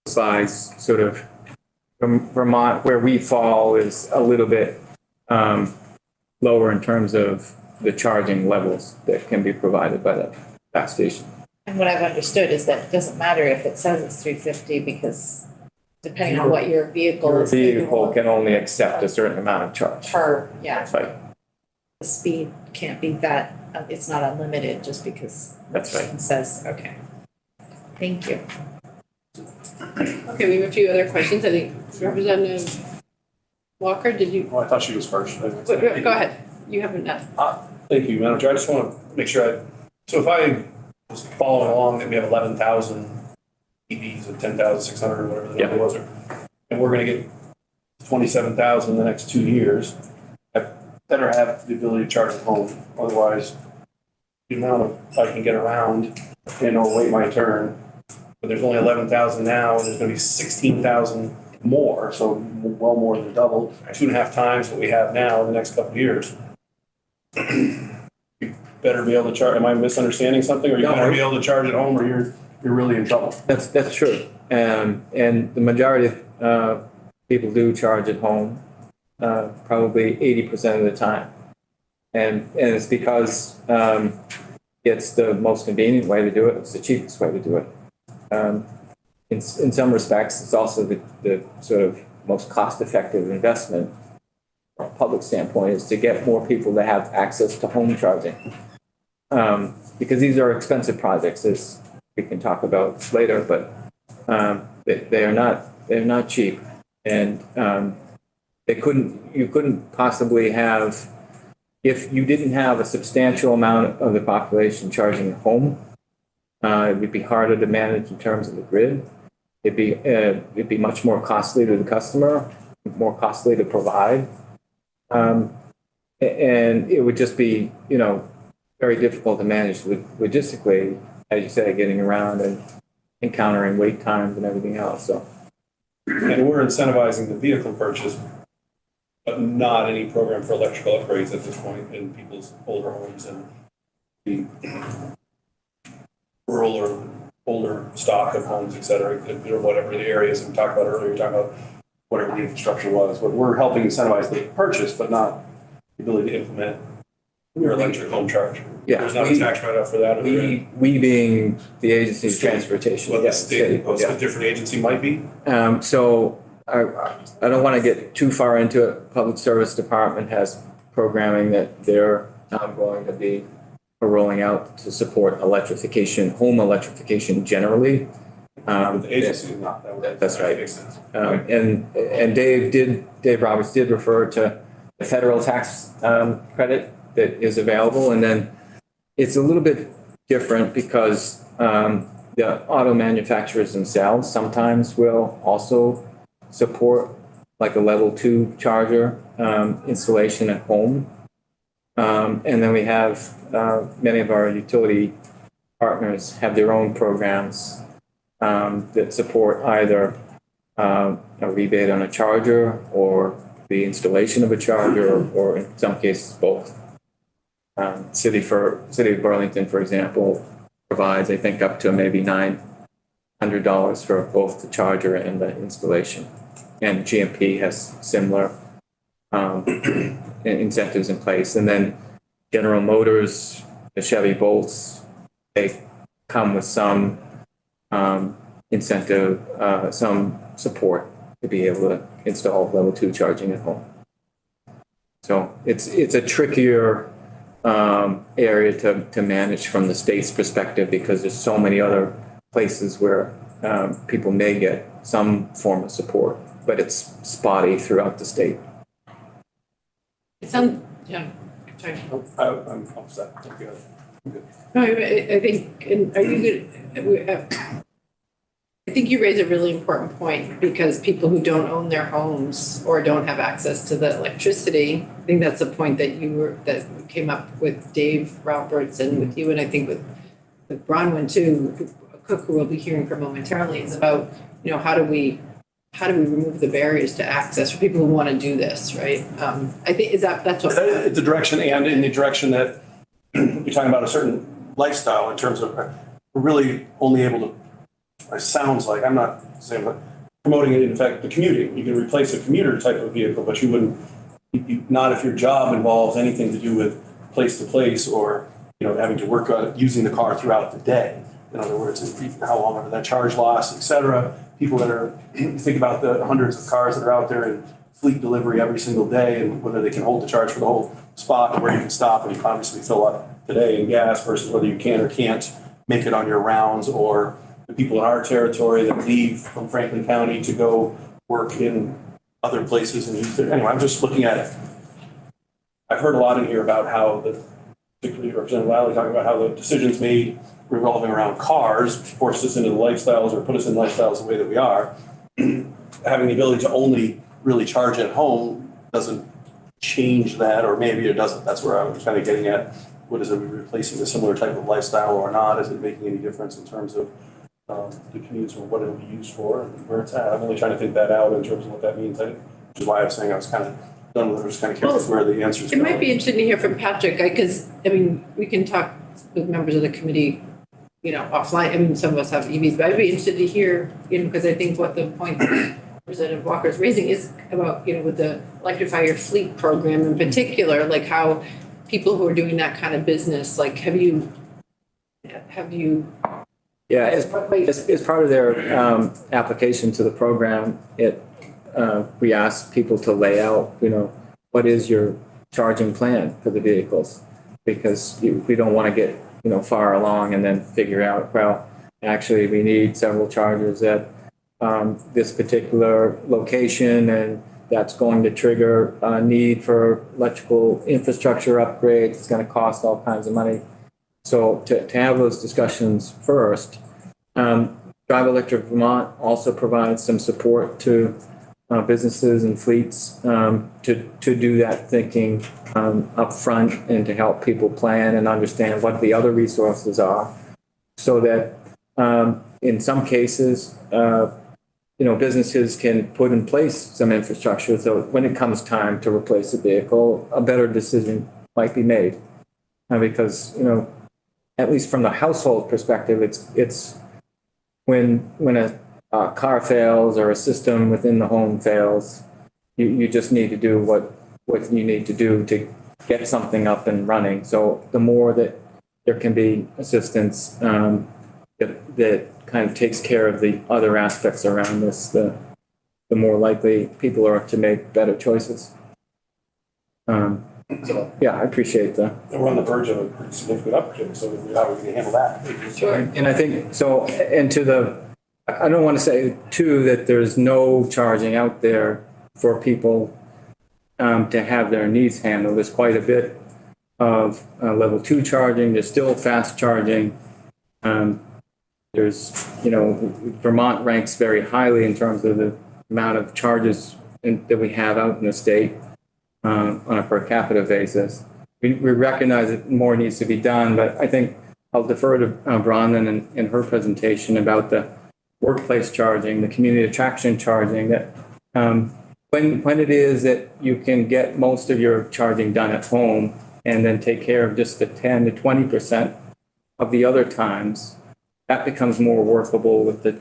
size sort of from Vermont, where we fall is a little bit lower in terms of the charging levels that can be provided by the gas station. And what I've understood is that it doesn't matter if it says it's 350 because depending on what your vehicle is. Your vehicle can only accept a certain amount of charge. Yeah. That's right. The speed can't be that, it's not unlimited just because. That's right. It says, okay. Thank you. Okay, we have a few other questions. I think Representative Walker, did you? Oh, I thought she was first. Go ahead. You haven't done. Thank you, Madam Chair. I just want to make sure so if I was following along that we have 11,000 EVs of 10,600 or whatever the number was, and we're going to get 27,000 in the next 2 years, I better have the ability to charge at home. Otherwise, the amount of I can get around and or wait my turn, but there's only 11,000 now, and there's going to be 16,000 more, so well more than double, 2.5 times what we have now in the next couple of years. You better be able to charge. Am I misunderstanding something, or you better be able to charge at home, or you're really in trouble? That's true, and the majority of people do charge at home, probably 80% of the time, and it's because it's the most convenient way to do it. It's the cheapest way to do it. In some respects, it's also the sort of most cost-effective investment from a public standpoint is to get more people to have access to home charging. Because these are expensive projects, as we can talk about later, but they're not cheap. And you couldn't possibly have, if you didn't have a substantial amount of the population charging at home, it would be harder to manage in terms of the grid. It'd be much more costly to the customer, more costly to provide. And it would just be, very difficult to manage logistically, as you say, getting around and encountering wait times and everything else. So, and we're incentivizing the vehicle purchase, but not any program for electrical upgrades at this point in people's older homes and the rural or older stock of homes, et cetera, or whatever the areas we talked about earlier, talking about whatever the infrastructure was. But we're helping incentivize the purchase, but not the ability to implement your electric home charge. Yeah, there's not a tax write-off for that. We being the agency of transportation. Well, the state, a different agency might be. So I don't want to get too far into it. Public Service Department has programming that they're going to be rolling out to support electrification, home electrification generally. The agency is not. That's right. Makes sense. And Dave Roberts did refer to the federal tax credit that is available, and then it's a little bit different because the auto manufacturers themselves sometimes will also support like a level 2 charger installation at home. And then we have many of our utility partners have their own programs that support either a rebate on a charger or the installation of a charger, or in some cases both. City of Burlington, for example, provides, I think, up to maybe $900 for both the charger and the installation. And GMP has similar incentives in place. And then General Motors, the Chevy Bolts, they come with some incentive, some support to be able to install level 2 charging at home. So it's a trickier area to manage from the state's perspective because there's so many other places where people may get some form of support, but it's spotty throughout the state. Yeah. Sorry. I'm upset. Okay. No, I think, and are you good? I think you raise a really important point because people who don't own their homes or don't have access to the electricity, I think that's a point that came up with Dave Roberts and with you, and I think with Bronwyn too, Cook, who we'll be hearing from momentarily, is about, how do we remove the barriers to access for people who want to do this, right? I think that's what the direction, and in the direction that you're talking about a certain lifestyle in terms of we're really only able to it sounds like, I'm not saying, but promoting it, in fact, the commuting. You can replace a commuter type of vehicle, but you wouldn't, not if your job involves anything to do with place to place or, having to work on using the car throughout the day. In other words, how long under that charge lasts, et cetera. People that are, think about the hundreds of cars that are out there in fleet delivery every single day and whether they can hold the charge for the whole spot or where you can stop and you can obviously fill up today in gas versus whether you can or can't make it on your rounds, or the people in our territory that leave from Franklin County to go work in other places and use it. Anyway, I'm just looking at it. I've heard a lot in here about how particularly Representative Lally talking about how the decisions made revolving around cars forced us into the lifestyles or put us in lifestyles the way that we are. Having the ability to only really charge at home doesn't change that, or maybe it doesn't. That's where I was kind of getting at. What is it, replacing a similar type of lifestyle or not? Is it making any difference in terms of the commutes or what it'll be used for and where it's at? I'm only trying to think that out in terms of what that means, which is why I was saying I was kind of done with it. I was kind of curious where the answers It go. might be interesting to hear from Patrick, because, we can talk with members of the committee, offline. Some of us have EVs, but I'd be interested to hear, because I think what the point Representative Walker is raising is about, with the Electrify Your Fleet program in particular, like how people who are doing that kind of business, like, have you, Yeah, as part of their application to the program, we asked people to lay out, what is your charging plan for the vehicles? Because we don't want to get, far along and then figure out, well, actually, we need several chargers at this particular location, and that's going to trigger a need for electrical infrastructure upgrades. It's going to cost all kinds of money. So to have those discussions first, Drive Electric Vermont also provides some support to businesses and fleets to do that thinking up front and to help people plan and understand what the other resources are, so that in some cases, businesses can put in place some infrastructure. So when it comes time to replace a vehicle, a better decision might be made. Because, at least from the household perspective, it's when a car fails or a system within the home fails, you just need to do what you need to do to get something up and running. So the more that there can be assistance that kind of takes care of the other aspects around this, the more likely people are to make better choices. So, yeah, I appreciate that. And we're on the verge of a pretty significant upgrade, so how are we going to handle that? Sure. And I think, so, and I don't want to say too that there's no charging out there for people to have their needs handled. There's quite a bit of level 2 charging. There's still fast charging. There's, Vermont ranks very highly in terms of the amount of charges that we have out in the state on a per capita basis. We recognize that more needs to be done, but I think I'll defer to Bronwyn in her presentation about the workplace charging, the community attraction charging, that when it is that you can get most of your charging done at home and then take care of just the 10 to 20% of the other times, that becomes more workable with the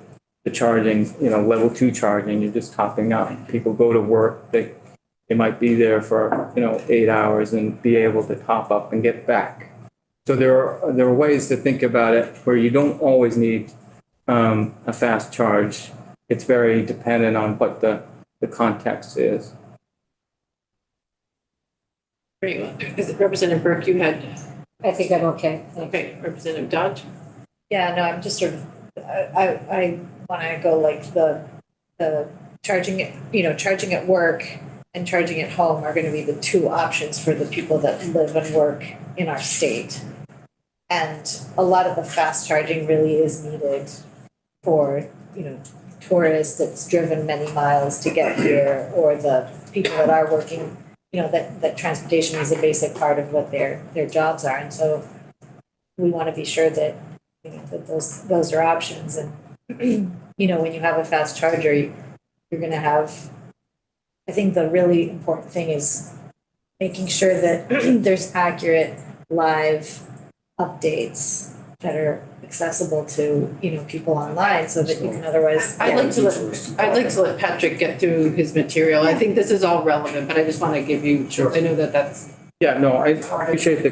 charging, level 2 charging. You're just topping up. People go to work, they might be there for, 8 hours and be able to top up and get back. So there are ways to think about it where you don't always need a fast charge. It's very dependent on what the context is. Very well. Is it Representative Burke, you had? I think I'm okay. Okay, Representative Dodge? Yeah, no, I'm just sort of, I want to go like the charging, charging at work and charging at home are going to be the two options for the people that live and work in our state. And a lot of the fast charging really is needed for, tourists that's driven many miles to get here, or the people that are working, that transportation is a basic part of what their jobs are. And so we want to be sure that, that those are options. And, when you have a fast charger, you're going to have, I think the really important thing is making sure that there's accurate live updates are accessible to, people online so that you can otherwise. I'd like to let Patrick get through his material. I think this is all relevant, but I just want to give you, I know that that's. Yeah, no, I appreciate the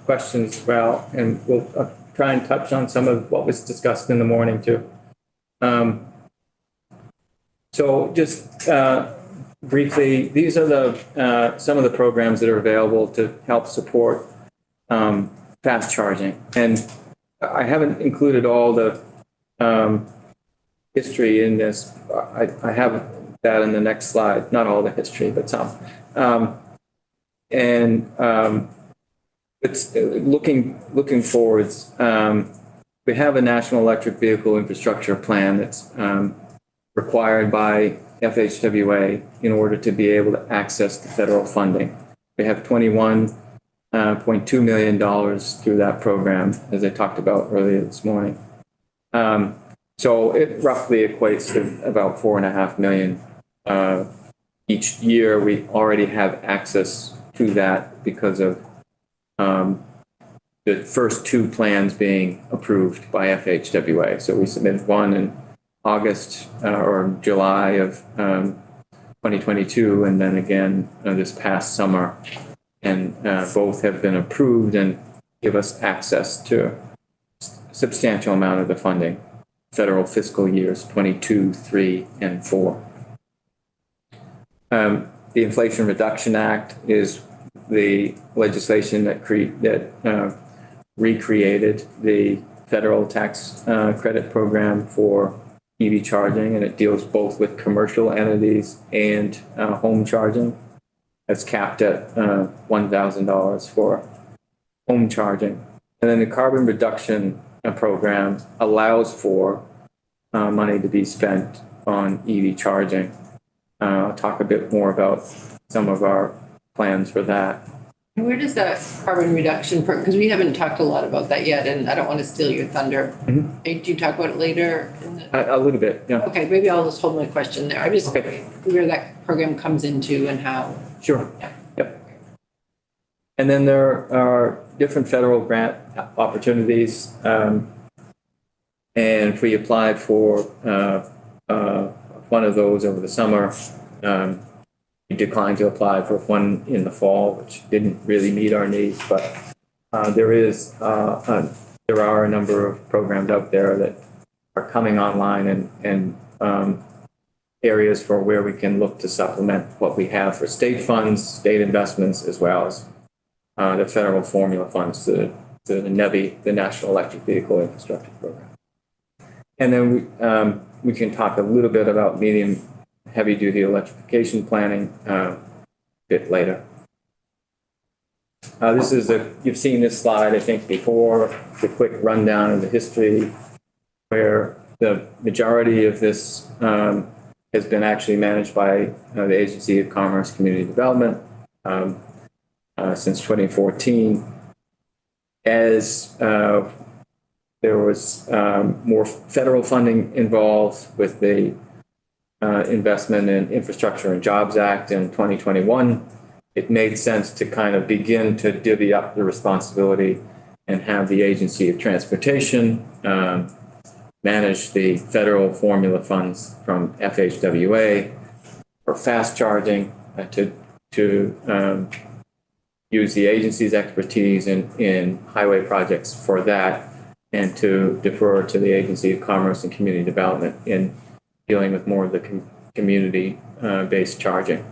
questions as well, and we'll try and touch on some of what was discussed in the morning too. So just briefly, these are the some of the programs that are available to help support fast charging. And I haven't included all the history in this. I have that in the next slide, not all the history, but some. It's looking forwards. We have a National Electric Vehicle Infrastructure Plan that's required by FHWA in order to be able to access the federal funding. We have $21.2 million through that program, as I talked about earlier this morning. So it roughly equates to about $4.5 million each year. We already have access to that because of the first two plans being approved by FHWA. So we submitted one in August or July of 2022, and then again this past summer. And both have been approved and give us access to a substantial amount of the funding, federal fiscal years 22, 3, and 4. The Inflation Reduction Act is the legislation that recreated the federal tax credit program for EV charging, and it deals both with commercial entities and home charging. It's capped at $1,000 for home charging. And then the carbon reduction program allows for money to be spent on EV charging. I'll talk a bit more about some of our plans for that. And where does that carbon reduction, because we haven't talked a lot about that yet, and I don't want to steal your thunder. Mm-hmm. Do you talk about it later? A little bit, yeah. Okay, maybe I'll just hold my question there. I'm just where that program comes into and how. Sure. Yep. And then there are different federal grant opportunities. And we applied for one of those over the summer. We declined to apply for one in the fall, which didn't really meet our needs. But there are a number of programs out there that are coming online and areas for where we can look to supplement what we have for state funds, state investments, as well as the federal formula funds to the NEVI, the National Electric Vehicle Infrastructure Program. And then we can talk a little bit about medium heavy-duty electrification planning a bit later. This is you've seen this slide, I think, before, the quick rundown of the history, where the majority of this has been actually managed by the Agency of Commerce Community Development since 2014. As there was more federal funding involved with the Investment in Infrastructure and Jobs Act in 2021, it made sense to kind of begin to divvy up the responsibility and have the Agency of Transportation manage the federal formula funds from FHWA for fast charging, to use the agency's expertise in highway projects for that, and to defer to the Agency of Commerce and Community Development in dealing with more of the community-based charging.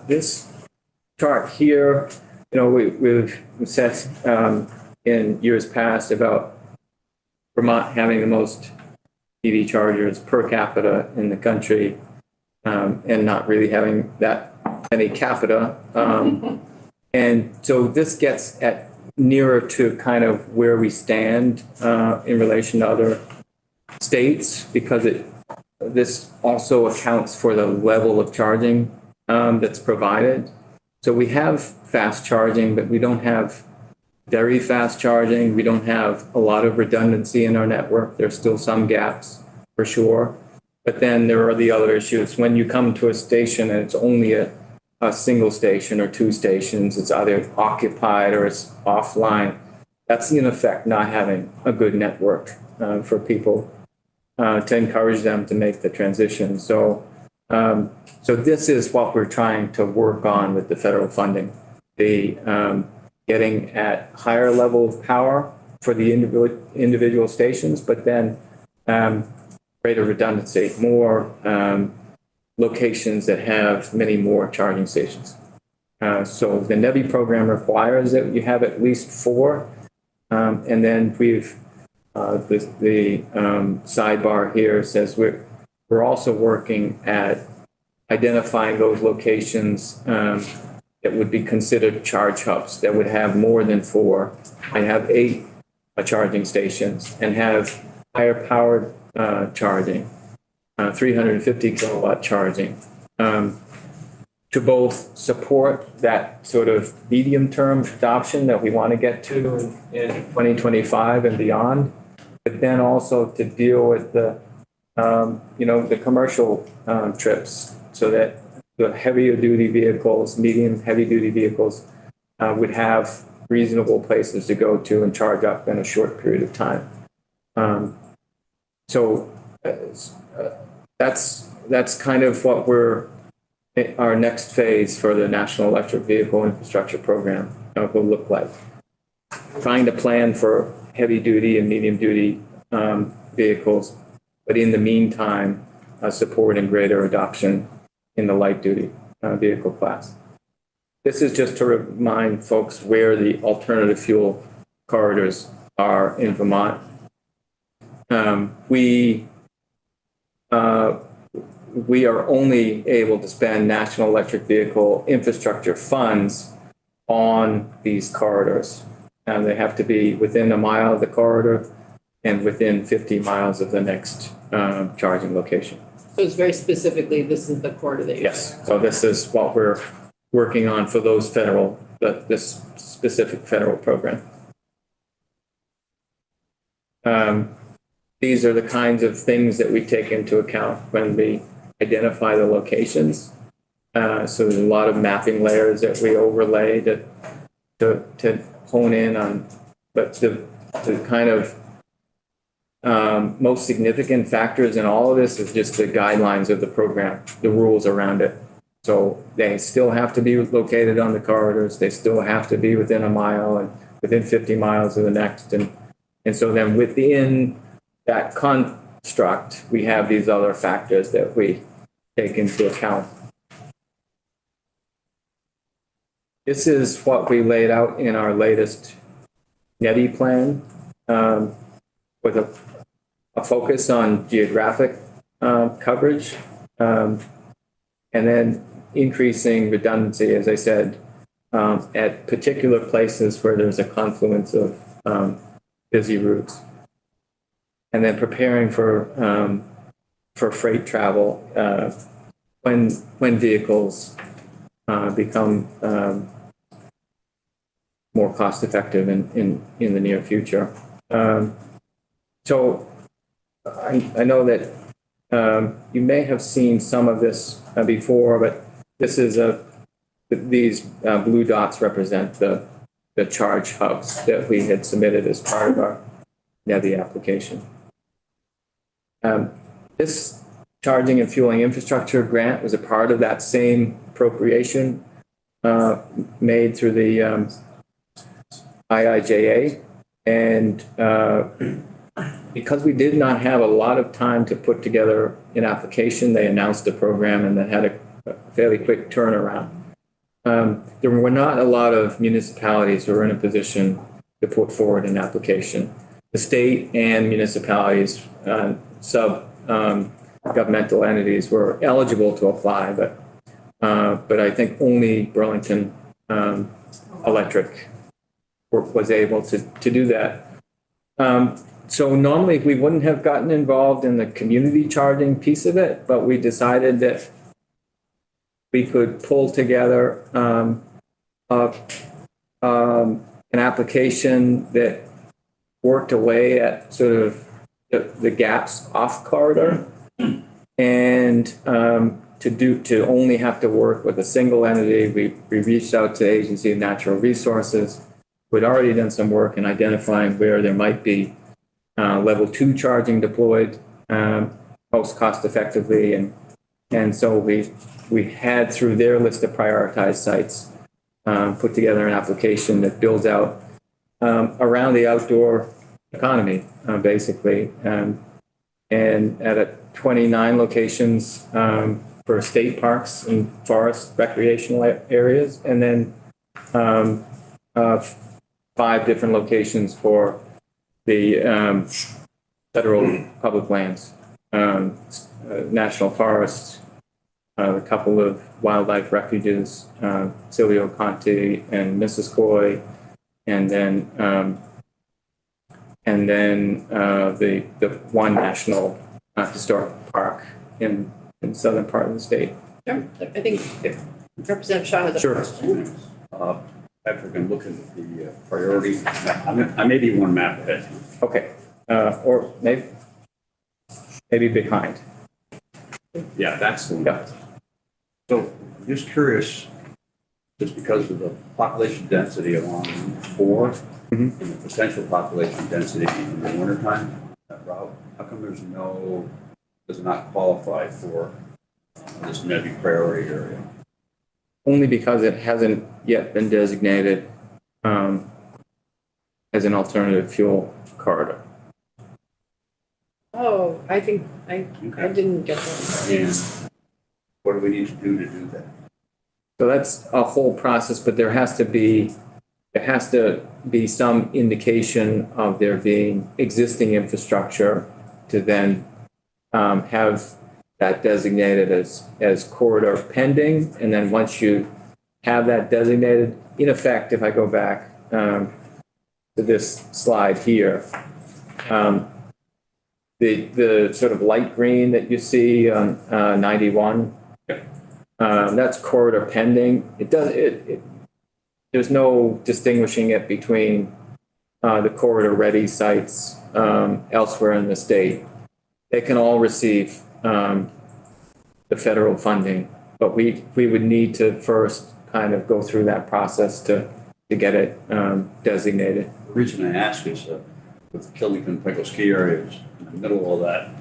This chart here, we've said in years past about Vermont having the most EV chargers per capita in the country, and not really having that many capita. And so this gets at nearer to kind of where we stand in relation to other states, because this also accounts for the level of charging that's provided. So we have fast charging, but we don't have very fast charging. We don't have a lot of redundancy in our network. There's still some gaps for sure. But then there are the other issues. When you come to a station and it's only a a single station or two stations. It's either occupied or it's offline. That's in effect not having a good network for people to encourage them to make the transition. So this is what we're trying to work on with the federal funding, the getting at higher level of power for the individual stations, but then greater redundancy, more locations that have many more charging stations. So the NEVI program requires that you have at least 4. And then we've, the sidebar here says we're also working at identifying those locations that would be considered charge hubs that would have more than 4 and have 8 charging stations and have higher powered charging, 350 kilowatt charging, to both support that sort of medium-term adoption that we want to get to in 2025 and beyond, but then also to deal with the, the commercial trips, so that the heavier duty vehicles, medium heavy duty vehicles would have reasonable places to go to and charge up in a short period of time. So that's kind of what our next phase for the National Electric Vehicle Infrastructure Program will look like. Trying to plan for heavy duty and medium duty vehicles, but in the meantime, supporting greater adoption in the light duty vehicle class. This is just to remind folks where the alternative fuel corridors are in Vermont. We are only able to spend National Electric Vehicle Infrastructure funds on these corridors. And they have to be within a mile of the corridor and within 50 miles of the next charging location. So it's very specifically, this is the corridor that you're. Yes, so this is what we're working on for those this specific federal program. These are the kinds of things that we take into account when we identify the locations. So there's a lot of mapping layers that we overlay to hone in on, but the kind of most significant factors in all of this is just the guidelines of the program, the rules around it. So they still have to be located on the corridors. They still have to be within a mile and within 50 miles of the next. And so then within that construct, we have these other factors that we take into account. This is what we laid out in our latest NEVI plan, with a focus on geographic coverage, and then increasing redundancy, as I said, at particular places where there's a confluence of busy routes. And then preparing for freight travel when vehicles become more cost effective in the near future. So I know that you may have seen some of this before, but this is these blue dots represent the charge hubs that we had submitted as part of our NEVI application. This charging and fueling infrastructure grant was a part of that same appropriation made through the IIJA. And because we did not have a lot of time to put together an application, they announced the program and then had a fairly quick turnaround. There were not a lot of municipalities who were in a position to put forward an application. The state and municipalities, governmental entities were eligible to apply, but I think only Burlington Electric was able to do that. So normally we wouldn't have gotten involved in the community charging piece of it, but we decided that we could pull together an application that worked away at sort of the gaps off corridor and to only have to work with a single entity, we reached out to the Agency of Natural Resources, who had already done some work in identifying where there might be level 2 charging deployed most cost effectively. And so we had, through their list of prioritized sites, put together an application that builds out around the outdoor economy, basically. And at 29 locations for state parks and forest recreational areas, and then 5 different locations for the federal public lands, national forests, a couple of wildlife refuges, Silvio Conte and Missisquoi, and then the one national historic park in the southern part of the state. Sure. I think if Representative Shaw has a Sure. question. Patrick, I'm looking at the priority. I may be one map ahead. Okay, or maybe behind. Yeah, that's the one. Yeah. So I'm just curious, just because of the population density along Route 4 and the potential population density in the wintertime, that route, how come does not qualify for this maybe priority area? Only because it hasn't yet been designated as an alternative fuel corridor. Oh, I think I didn't get that. And what do we need to do that? So that's a whole process, but there has to be some indication of there being existing infrastructure to then have that designated as corridor pending. And then once you have that designated, in effect, if I go back to this slide here, the sort of light green that you see on 91, that's corridor pending. There's no distinguishing it between the corridor ready sites elsewhere in the state. They can all receive the federal funding, but we would need to first kind of go through that process to get it designated. The reason I ask is with Killington Pickle ski areas in the middle of that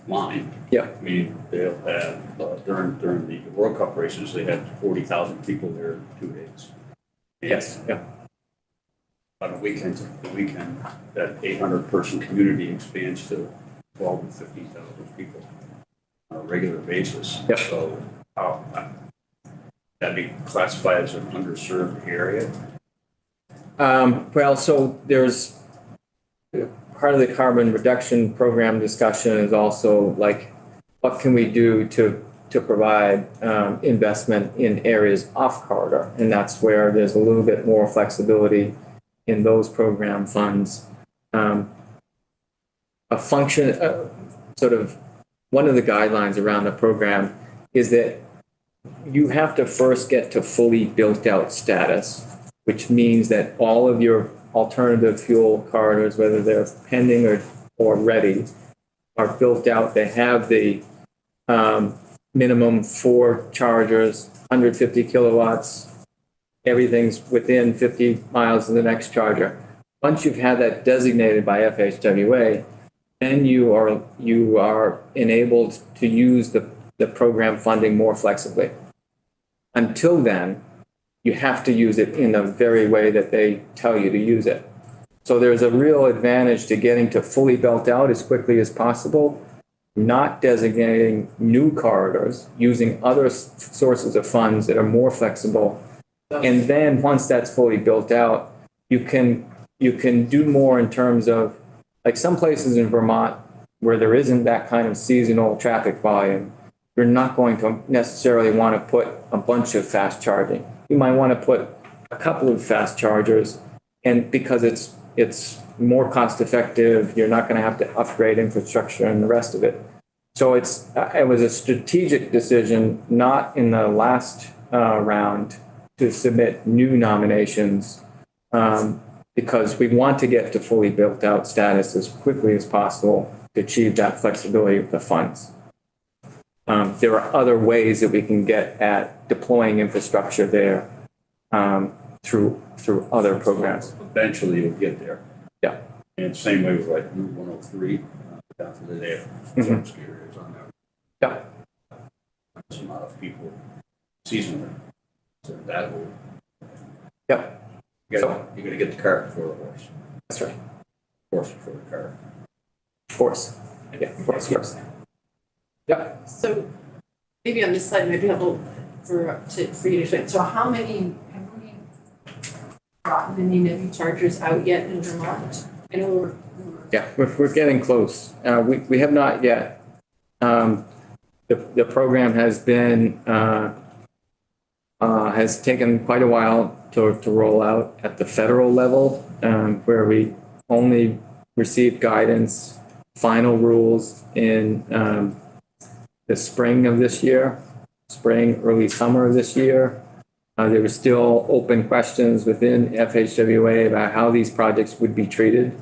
line. Yeah. I mean, they'll have, during the World Cup races, they had 40,000 people there in 2 days. And Yes. Yeah. on a weekend, that 800-person community expands to 12 to 15,000 people on a regular basis. Yep. So that'd be classified as an underserved area. Well, so there's part of the carbon reduction program discussion is also like, what can we do to provide investment in areas off corridor? And that's where there's a little bit more flexibility in those program funds. A function, sort of one of the guidelines around the program is that you have to first get to fully built out status, which means that all of your alternative fuel corridors, whether they're pending or ready, are built out. They have the minimum 4 chargers, 150 kilowatts, everything's within 50 miles of the next charger. Once you've had that designated by FHWA, then you are enabled to use the program funding more flexibly. Until then, you have to use it in the very way that they tell you to use it. So there's a real advantage to getting to fully built out as quickly as possible, not designating new corridors, using other sources of funds that are more flexible. And then once that's fully built out, you can do more in terms of, like some places in Vermont where there isn't that kind of seasonal traffic volume, you're not going to necessarily want to put a bunch of fast charging. You might want to put a couple of fast chargers, and because it's more cost effective, you're not going to have to upgrade infrastructure and the rest of it. So it was a strategic decision, not in the last round, to submit new nominations because we want to get to fully built out status as quickly as possible to achieve that flexibility with the funds. there are other ways that we can get at deploying infrastructure there through other programs. Eventually you'll get there. Yeah. And same way with like Route 103, down to the Mhm. ski areas on there. Yeah. There's a lot of people seasonally. So that will, Yeah, you're gonna get the cart before the horse. that's right. Horse before the cart. Horse. Yeah, horse first. Yeah. So maybe on this slide, maybe helpful for you to explain. So have we gotten any NEVI chargers out yet in Vermont? I know we're Yeah, we're getting close. We have not yet. The program has been, has taken quite a while to roll out at the federal level, where we only received guidance, final rules in the spring of this year, early summer of this year. There were still open questions within FHWA about how these projects would be treated.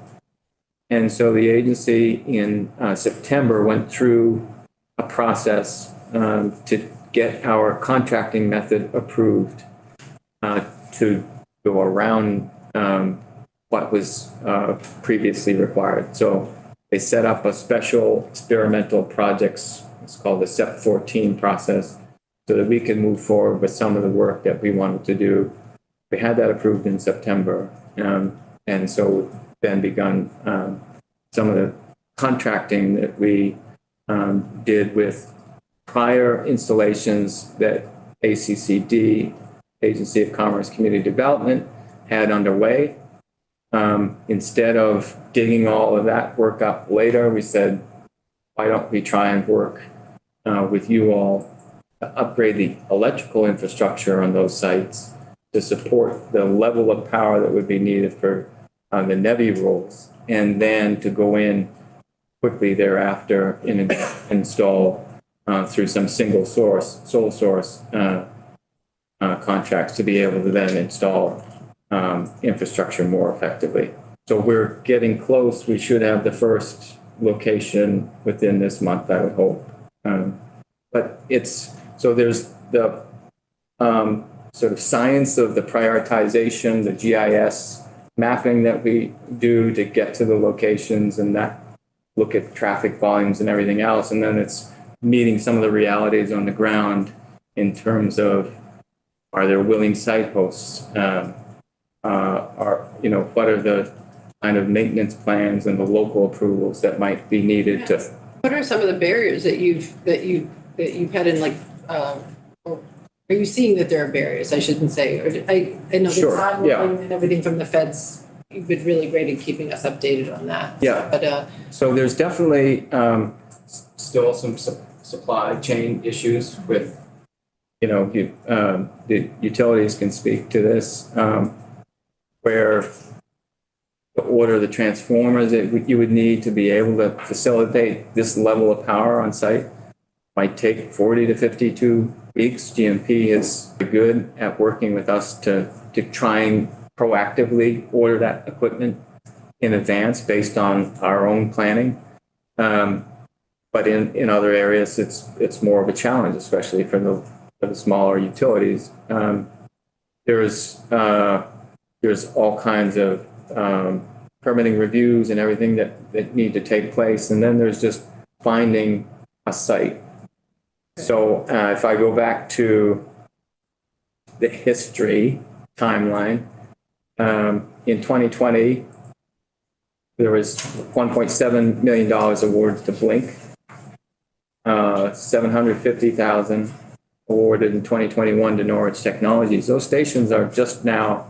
And so the agency in September went through a process to get our contracting method approved to go around what was previously required. So they set up a special experimental projects, it's called the SEP 14 process, so that we can move forward with some of the work that we wanted to do. We had that approved in September. And so then begun some of the contracting that we did with prior installations that ACCD, Agency of Commerce Community Development, had underway. Instead of digging all of that work up later, we said, why don't we try and work with you all to upgrade the electrical infrastructure on those sites to support the level of power that would be needed for the NEVI rules, and then to go in quickly thereafter and install through some sole source contracts to be able to then install infrastructure more effectively. So we're getting close. We should have the first location within this month, I would hope. But there's the sort of science of the prioritization, the GIS mapping that we do to get to the locations and that look at traffic volumes and everything else. And then it's meeting some of the realities on the ground in terms of, are there willing site hosts? What are the kind of maintenance plans and the local approvals that might be needed to? What are some of the barriers that you've had in or are you seeing that there are barriers? I shouldn't say. Or I know the Sure, timeline and everything from the feds. You've been really great at keeping us updated on that. Yeah. But So there's definitely still some supply chain issues with, the utilities can speak to this, where to order the transformers that you would need to be able to facilitate this level of power on site might take 40 to 52 weeks. GMP is good at working with us to try and proactively order that equipment in advance based on our own planning. But in other areas, it's more of a challenge, especially for the smaller utilities. There's all kinds of permitting reviews and everything that need to take place. And then there's just finding a site. So if I go back to the history timeline, in 2020, there was $1.7 million awarded to Blink, 750,000 awarded in 2021 to Norwich Technologies. Those stations are just now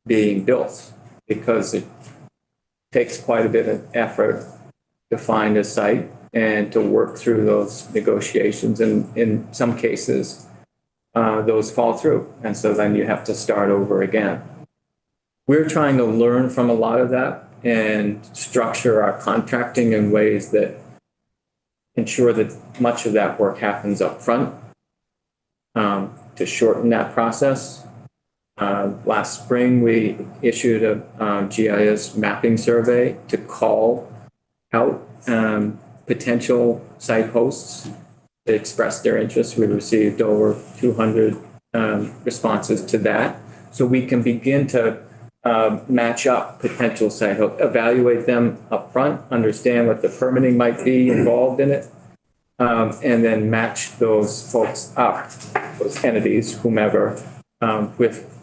being built because it takes quite a bit of effort to find a site and to work through those negotiations. And in some cases, those fall through. And so then you have to start over again. We're trying to learn from a lot of that and structure our contracting in ways that ensure that much of that work happens up front to shorten that process. Last spring, we issued a GIS mapping survey to call out potential site hosts expressed their interest. We received over 200 responses to that. So we can begin to match up potential site, evaluate them upfront, understand what the permitting might be involved in it, and then match those folks up, those entities, whomever, with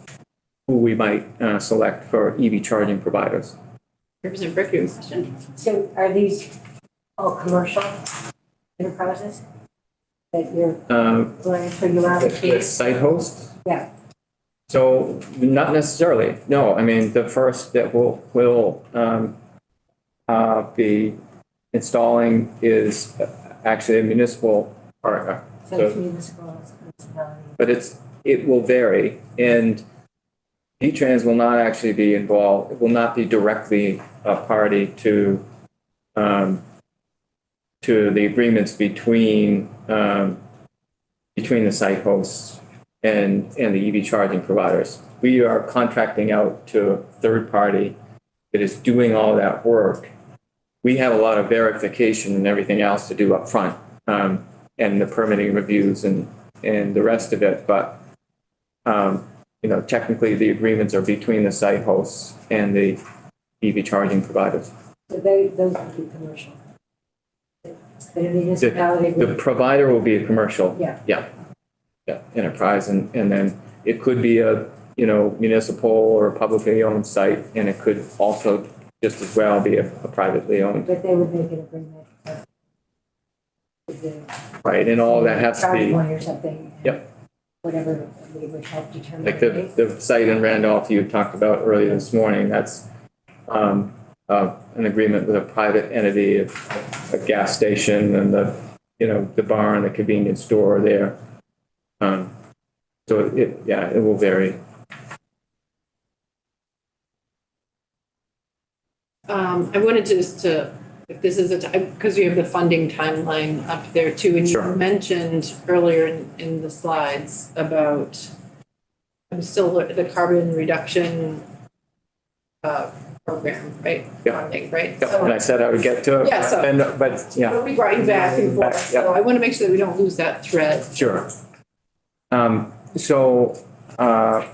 who we might select for EV charging providers. Representative Brick, you have a question? So are these all commercial enterprises that you're going to figure out? The site hosts? Yeah. So not necessarily, no. I mean, the first that will be installing is actually a municipal partner. So it's municipality. But it will vary, and V-Trans will not actually be involved, it will not be directly a party to the agreements between the site hosts and the EV charging providers. We are contracting out to a third party that is doing all that work. We have a lot of verification and everything else to do up front, and the permitting reviews and the rest of it, but technically the agreements are between the site hosts and the EV charging providers. So those would be commercial. The municipality The would, provider will be a commercial. Yeah. Yeah, enterprise, and then it could be a, municipal or publicly owned site, and it could also just as well be a privately owned, but they would make an agreement. With the right? And all that has to charge be, point or something. Yep. Whatever we would help determine. like the site in Randolph you talked about earlier this morning, that's an agreement with a private entity, a gas station and the bar and the convenience store there. So it will vary. I wanted if this is because you have the funding timeline up there too, and you Sure. mentioned earlier in the slides about, the carbon reduction program, right? Yeah. Funding, right? Yep, and I said I would get to it. Yeah, so- But yeah, We brought you back and forth, Yep. so I want to make sure that we don't lose that thread. sure. So I'll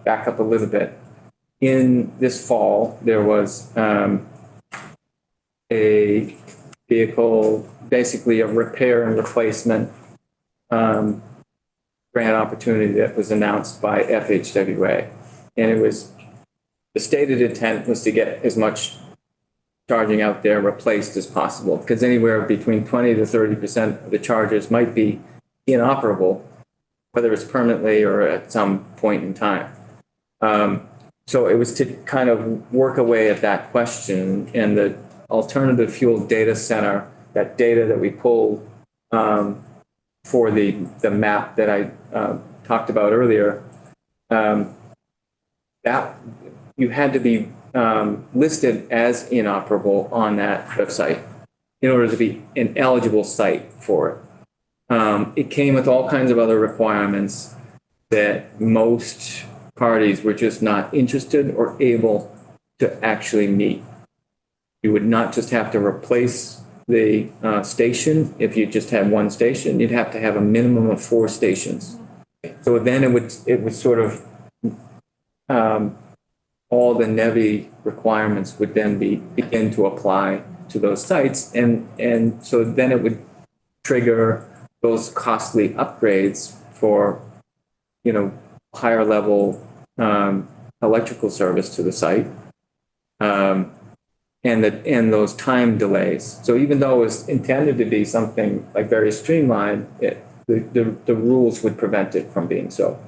back up a little bit. In this fall, there was a vehicle, basically a repair and replacement grant opportunity that was announced by FHWA. And it was, the stated intent was to get as much charging out there replaced as possible, because anywhere between 20 to 30% of the chargers might be inoperable, whether it's permanently or at some point in time. So it was to kind of work away at that question, and the alternative fuel data center, that data that we pulled for the map that I talked about earlier, that you had to be listed as inoperable on that website in order to be an eligible site for it. It came with all kinds of other requirements that most parties were just not interested or able to actually meet. You would not just have to replace the station. If you just had one station, you'd have to have a minimum of 4 stations. So then it would sort of, all the NEVI requirements would then begin to apply to those sites. And so then it would trigger those costly upgrades for, higher level electrical service to the site, and those time delays. So even though it was intended to be something like very streamlined, the rules would prevent it from being so.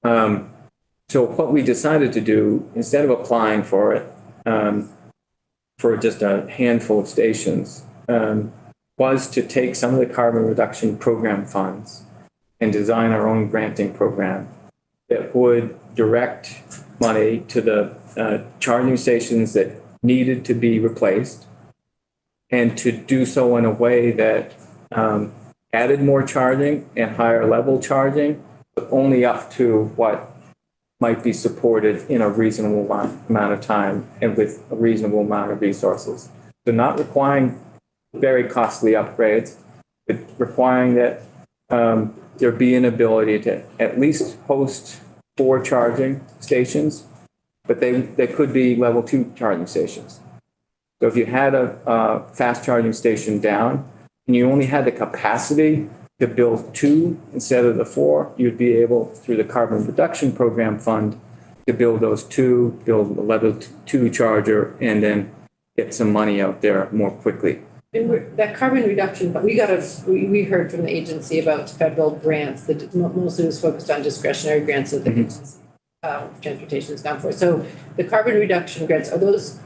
So what we decided to do, instead of applying for it for just a handful of stations, was to take some of the carbon reduction program funds and design our own granting program that would direct money to the charging stations that needed to be replaced, and to do so in a way that added more charging and higher level charging, but only up to what might be supported in a reasonable amount of time and with a reasonable amount of resources. So not requiring very costly upgrades, but requiring that there be an ability to at least host 4 charging stations, but they could be level 2 charging stations. So if you had a fast charging station down and you only had the capacity to build 2 instead of the 4, you'd be able, through the carbon reduction program fund, to build those 2, build a level 2 charger, and then get some money out there more quickly. And that carbon reduction, but we heard from the agency about federal grants that mostly was focused on discretionary grants that the agency, transportation has gone for. So the carbon reduction grants, are those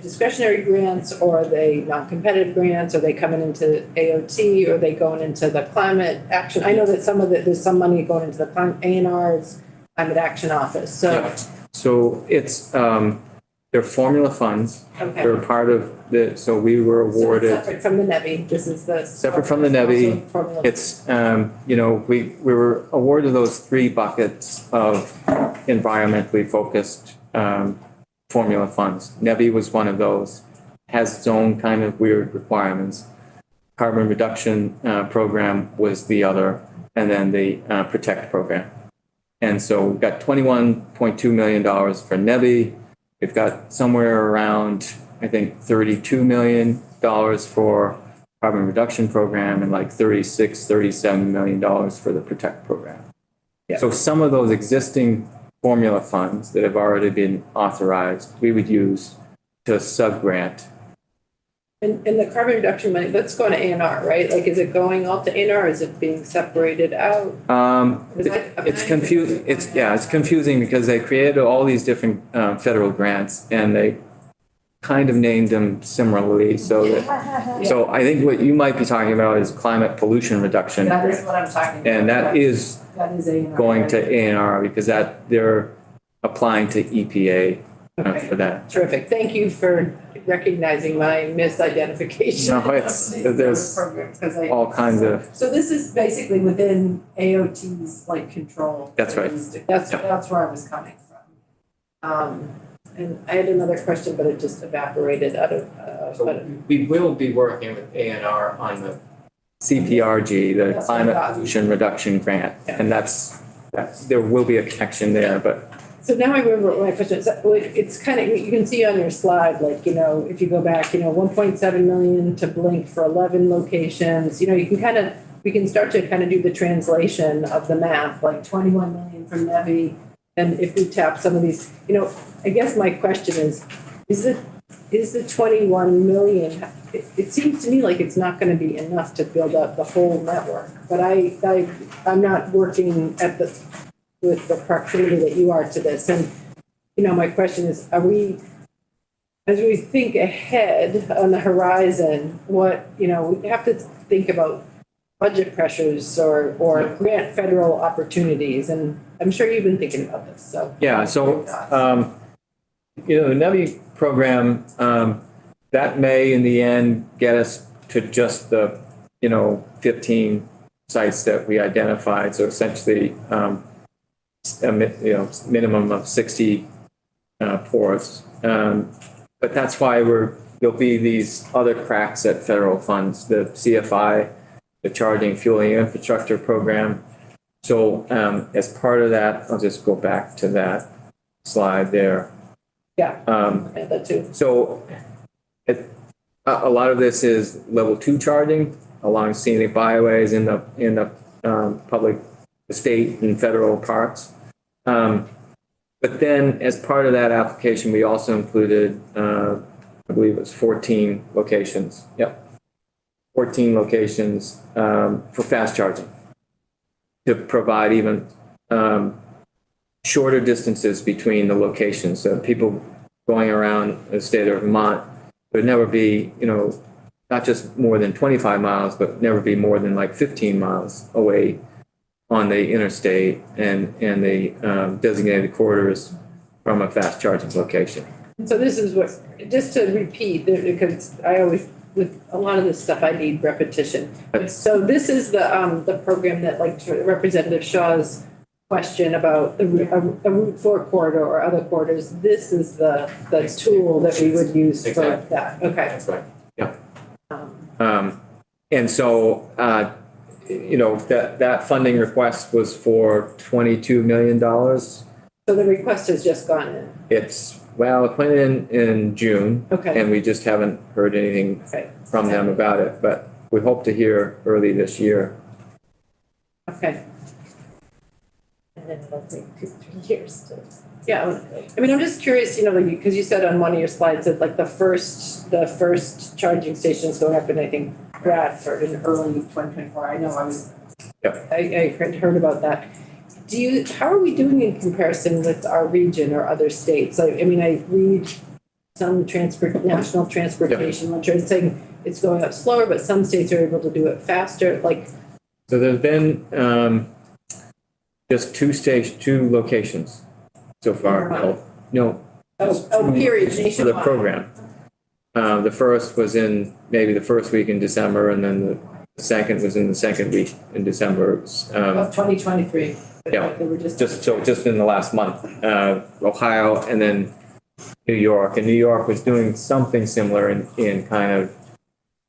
discretionary grants, or are they non-competitive grants? Are they coming into AOT, or are they going into the climate action? I know that there's some money going into the ANR's climate action office, so. Yeah. So it's, they're formula funds. Okay. They're part of so we were awarded. So it's separate from the NEVI, this is the. Separate from the NEVI, Also formula. it's, we were awarded those 3 buckets of environmentally focused formula funds. NEVI was one of those, has its own kind of weird requirements. Carbon reduction program was the other, and then the Protect program. And so we've got $21.2 million for NEVI. We've got somewhere around, I think, $32 million for carbon reduction program, and like $37 million for the Protect program. Yeah. So some of those existing formula funds that have already been authorized, we would use to sub-grant. And the carbon reduction money, that's going to ANR, right? Like, is it going all to ANR, or is it being separated out? It's confusing. It's confusing because they created all these different federal grants, and they kind of named them similarly. So I think what you might be talking about is climate pollution reduction. That is what I'm talking about. And that is ANR. going to ANR because they're applying to EPA for that. Terrific. Thank you for recognizing my misidentification. No, there's all kinds of. So this is basically within AOT's control. That's right. That's where I was coming from. And I had another question, but it just evaporated out of. So we will be working with ANR on the CPRG, the That's Climate what I thought. Pollution Reduction Grant, and that's there will be a connection there, but. So now I remember what my question is. It's kind of, you can see on your slide, if you go back, 1.7 million to Blink for 11 locations, you can we can start to kind of do the translation of the math, like 21 million from NEVI. And if we tap some of these, I guess my question is the 21 million, it seems to me like it's not going to be enough to build up the whole network, but I'm not working with the proximity that you are to this. And, my question is, as we think ahead on the horizon, we have to think about budget pressures or grant federal opportunities. And I'm sure you've been thinking about this, so. Yeah, so, the NEVI program, that may in the end get us to just the, 15 sites that we identified. So essentially, minimum of 60 ports. But that's why there'll be these other cracks at federal funds, the CFI, the Charging Fueling Infrastructure Program. So as part of that, I'll just go back to that slide there. Yeah, that too. So a lot of this is level 2 charging along scenic byways in the public, state and federal parks. But then as part of that application, we also included, I believe it was 14 locations. Yep. 14 locations for fast charging to provide even shorter distances between the locations. So people going around the state of Vermont would never be, not just more than 25 miles, but never be more than 15 miles away on the interstate and the designated corridors from a fast charging location. So this is what, just to repeat, because I always, with a lot of this stuff, I need repetition. So this is the program that Representative Shaw's question about a Route 4 corridor or other corridors, this is the tool that we would use for Exactly. that. Okay. That's right. Yeah. Um, And so, that funding request was for $22 million. So the request has just gone in. It went in June, Okay. and we just haven't heard anything Okay. from them about it, but we hope to hear early this year. Okay. And then it'll take 2-3 years to. Yeah. I mean, I'm just curious, because you said on one of your slides that like the first charging station's going up in, I think, Bradford in early 2024. I know I had heard about that. How are we doing in comparison with our region or other states? I mean, I read some national transportation literature saying it's going up slower, but some states are able to do it faster. So there's been just two locations so far. No, Period, for the nationwide. program. The first was in maybe the first week in December, and then the second was in the second week in December. Of 2023. Yeah. They were just in the last month, Ohio and then New York. And New York was doing something similar in kind of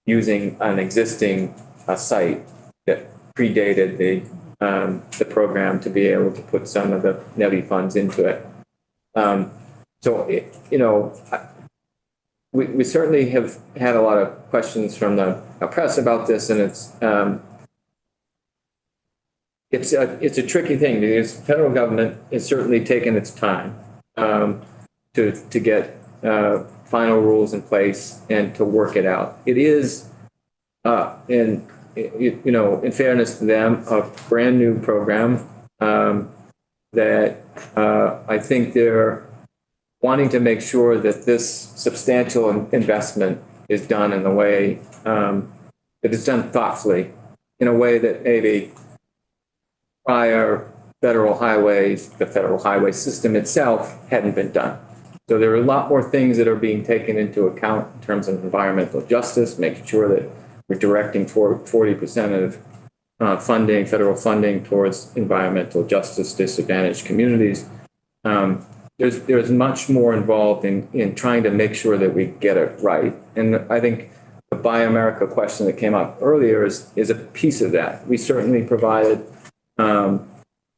using an existing site that predated the program to be able to put some of the NEVI funds into it. We certainly have had a lot of questions from the press about this, and it's a tricky thing because the federal government has certainly taken its time to get final rules in place and to work it out. It is, in fairness to them, a brand new program that I think they're wanting to make sure that this substantial investment is done in the way that it's done thoughtfully, in a way that maybe prior federal highways, the federal highway system itself hadn't been done. So there are a lot more things that are being taken into account in terms of environmental justice, making sure that we're directing 40% of federal funding towards environmental justice, disadvantaged communities. There's much more involved in trying to make sure that we get it right. And I think the Buy America question that came up earlier is a piece of that. We certainly provided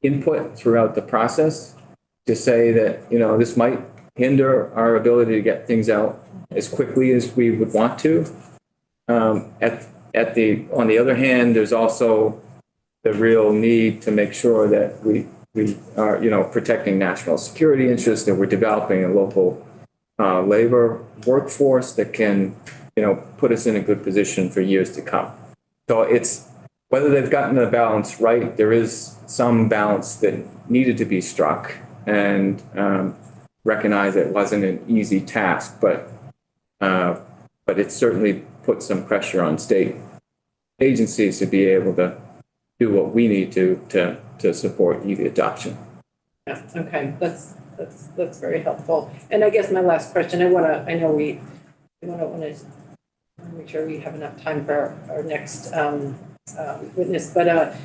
input throughout the process to say that, this might hinder our ability to get things out as quickly as we would want to. On the other hand, there's also the real need to make sure that we are, protecting national security interests, that we're developing a local labor workforce that can, put us in a good position for years to come. So it's whether they've gotten the balance right. There is some balance that needed to be struck, and recognize it wasn't an easy task, but it certainly put some pressure on state agencies to be able to do what we need to support EV adoption. Yeah, okay, that's very helpful. And I guess my last question, I want to make sure we have enough time for our next witness, but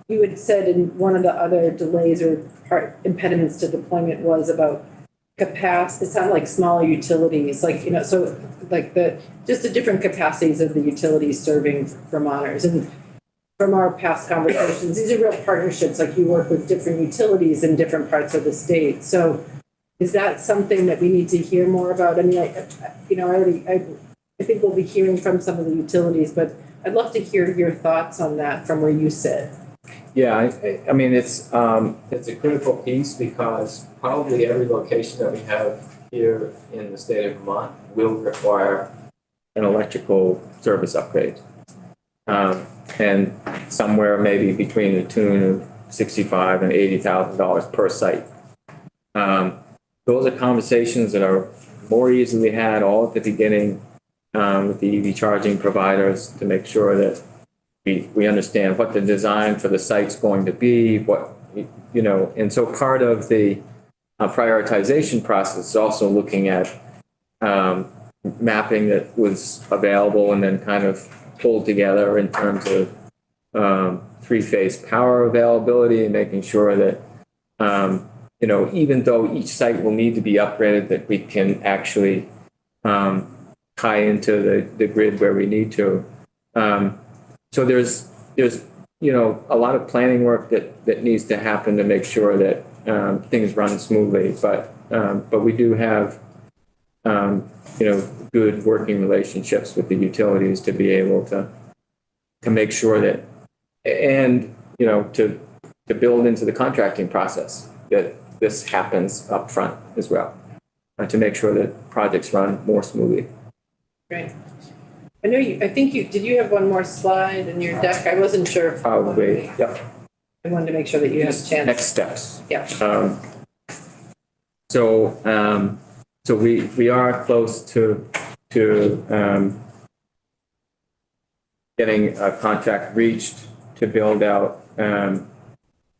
you had said in one of the other delays or impediments to deployment was about capacity. It sounded like smaller utilities, so like just the different capacities of the utilities serving Vermonters. And from our past conversations, these are real partnerships, like you work with different utilities in different parts of the state. So is that something that we need to hear more about? I mean, I think we'll be hearing from some of the utilities, but I'd love to hear your thoughts on that from where you sit. Yeah, I mean, it's a critical piece because probably every location that we have here in the state of Vermont will require an electrical service upgrade. And somewhere maybe between the tune of $65,000 and $80,000 per site. Those are conversations that are more easily had all at the beginning with the EV charging providers to make sure that we understand what the design for the site's going to be, and so part of the prioritization process is also looking at mapping that was available and then kind of pulled together in terms of three-phase power availability and making sure that you know, even though each site will need to be upgraded, that we can actually tie into the grid where we need to. So there's, you know, a lot of planning work that needs to happen to make sure that things run smoothly. But we do have, you know, good working relationships with the utilities to be able to make sure that, and, you know, to build into the contracting process that this happens up front as well, to make sure that projects run more smoothly. Great. I know you, I think you, did you have one more slide in your deck? I wasn't sure. if- Probably, yep. I wanted to make sure that you had a chance. Next steps. Yeah. So we are close to getting a contract reached to build out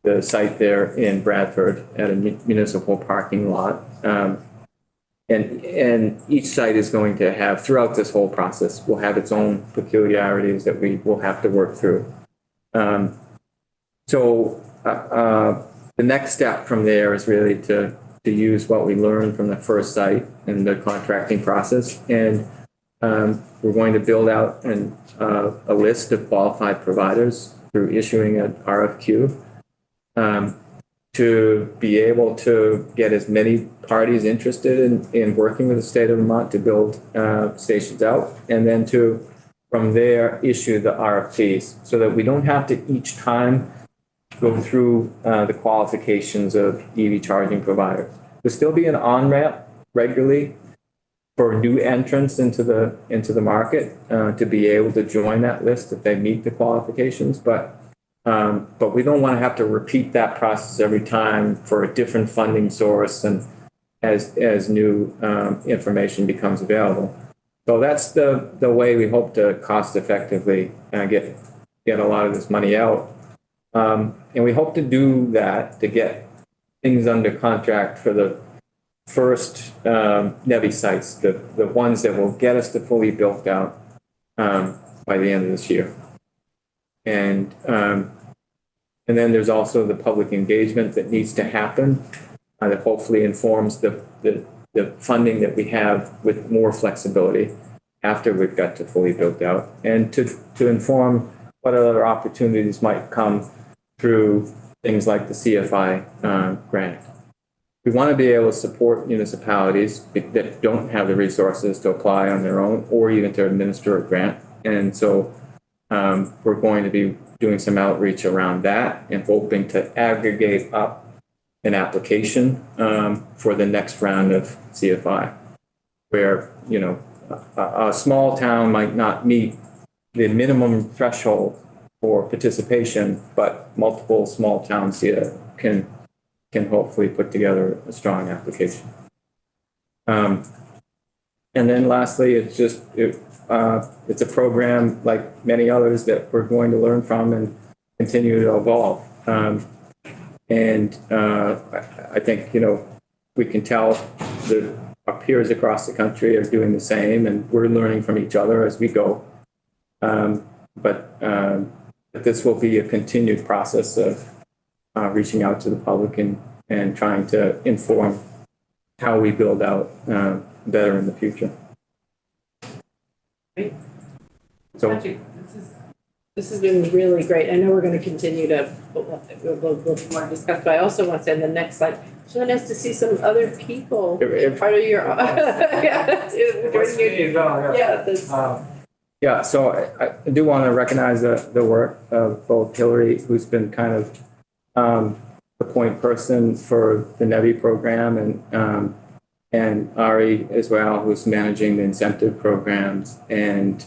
the site there in Bradford at a municipal parking lot. And each site is going to have, throughout this whole process, will have its own peculiarities that we will have to work through. So the next step from there is really to use what we learned from the first site in the contracting process. And we're going to build out a list of qualified providers through issuing an RFQ to be able to get as many parties interested in working with the state of Vermont to build stations out, and then to, from there, issue the RFPs so that we don't have to each time go through the qualifications of EV charging providers. There'll still be an on-ramp regularly for new entrants into the market to be able to join that list if they meet the qualifications, but we don't want to have to repeat that process every time for a different funding source and as new information becomes available. So that's the way we hope to cost effectively get a lot of this money out. And we hope to do that to get things under contract for the first NEVI sites, the ones that will get us to fully built out by the end of this year. And then there's also the public engagement that needs to happen that hopefully informs the funding that we have with more flexibility after we've got to fully built out, and to inform what other opportunities might come through things like the CFI grant. We want to be able to support municipalities that don't have the resources to apply on their own or even to administer a grant. And so we're going to be doing some outreach around that and hoping to aggregate up an application for the next round of CFI, where, you know, a small town might not meet the minimum threshold for participation, but multiple small towns here can hopefully put together a strong application. And then lastly, it's just, it's a program like many others that we're going to learn from and continue to evolve. And I think, you know, we can tell that our peers across the country are doing the same, and we're learning from each other as we go. But this will be a continued process of reaching out to the public and trying to inform how we build out better in the future. Great. So This has been really great. I know we're going to continue to, we'll more discuss, but I also want to say in the next slide, it's really nice to see some other people part of your, yeah, so I do want to recognize the work of both Hillary, who's been kind of the point person for the NEVI program, and Ari as well, who's managing the incentive programs, and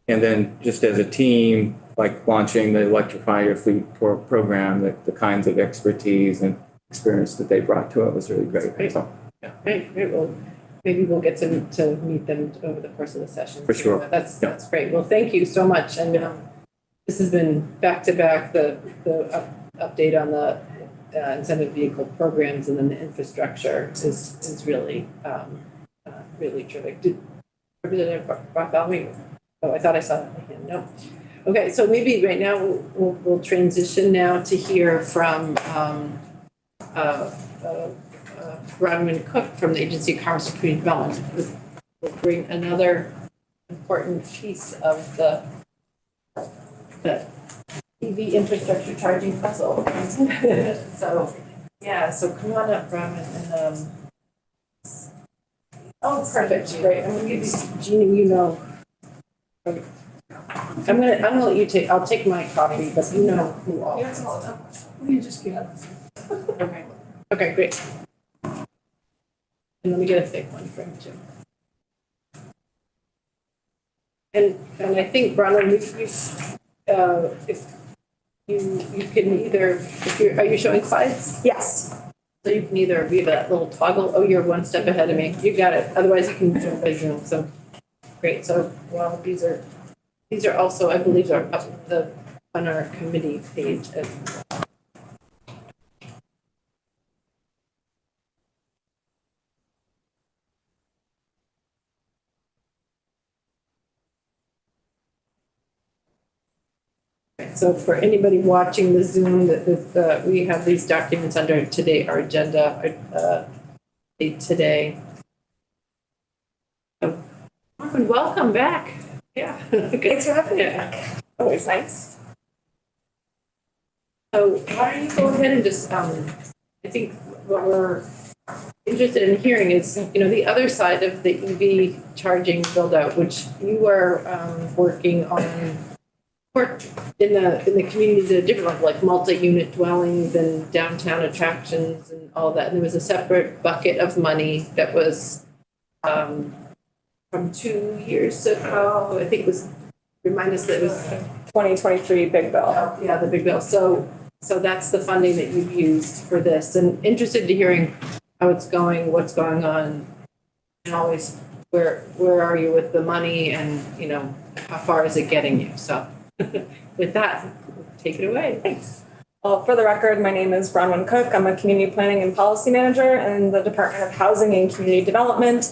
then just as a team, like launching the Electrify Your Fleet program, the kinds of expertise and experience that they brought to it was really great. Great. So, yeah. Great. Well, maybe we'll get to meet them over the course of the session. For sure. That's great. Well, thank you so much. And this has been back to back the update on the incentive vehicle programs, and then the infrastructure is really really terrific. Did Representative Bartholomew? Oh, I thought I saw him. No. Okay, so maybe right now we'll transition now to hear from Bronwyn Cook from the Agency of Commerce and Community Development will bring another important piece of the EV infrastructure charging puzzle. So, yeah, so come on up, Bronwyn, and, oh, perfect, great, I'm gonna give these to Jeannie, you know. I'm gonna let you take, I'll take my copy, but you know who all. You just give it. Okay, okay, great. And let me get a thick one for him too. And I think, Bronwyn, if you can either, if you're, are you showing slides? Yes. So you can either be that little toggle, oh, you're one step ahead of me, you got it, otherwise you can jump by Zoom, so, great, so, well, these are also, I believe, are up on our committee page as well. So for anybody watching the Zoom, we have these documents under today, our agenda, today. So, welcome back. Yeah. Thanks for having me Yeah. back. Always nice. So why don't you go ahead and just, I think what we're interested in hearing is, you know, the other side of the EV charging build out, which you are working on. Work in the communities at a different level, like multi-unit dwellings and downtown attractions and all that. And there was a separate bucket of money that was from 2 years ago. I think it was, remind us that it was 2023 big bill. yeah, the big bill. So that's the funding that you've used for this. And interested to hearing how it's going, what's going on, and always where are you with the money, and you know how far is it getting you? So. With that, take it away. Thanks. Well, for the record, my name is Bronwyn Cook. I'm a community planning and policy manager in the Department of Housing and Community Development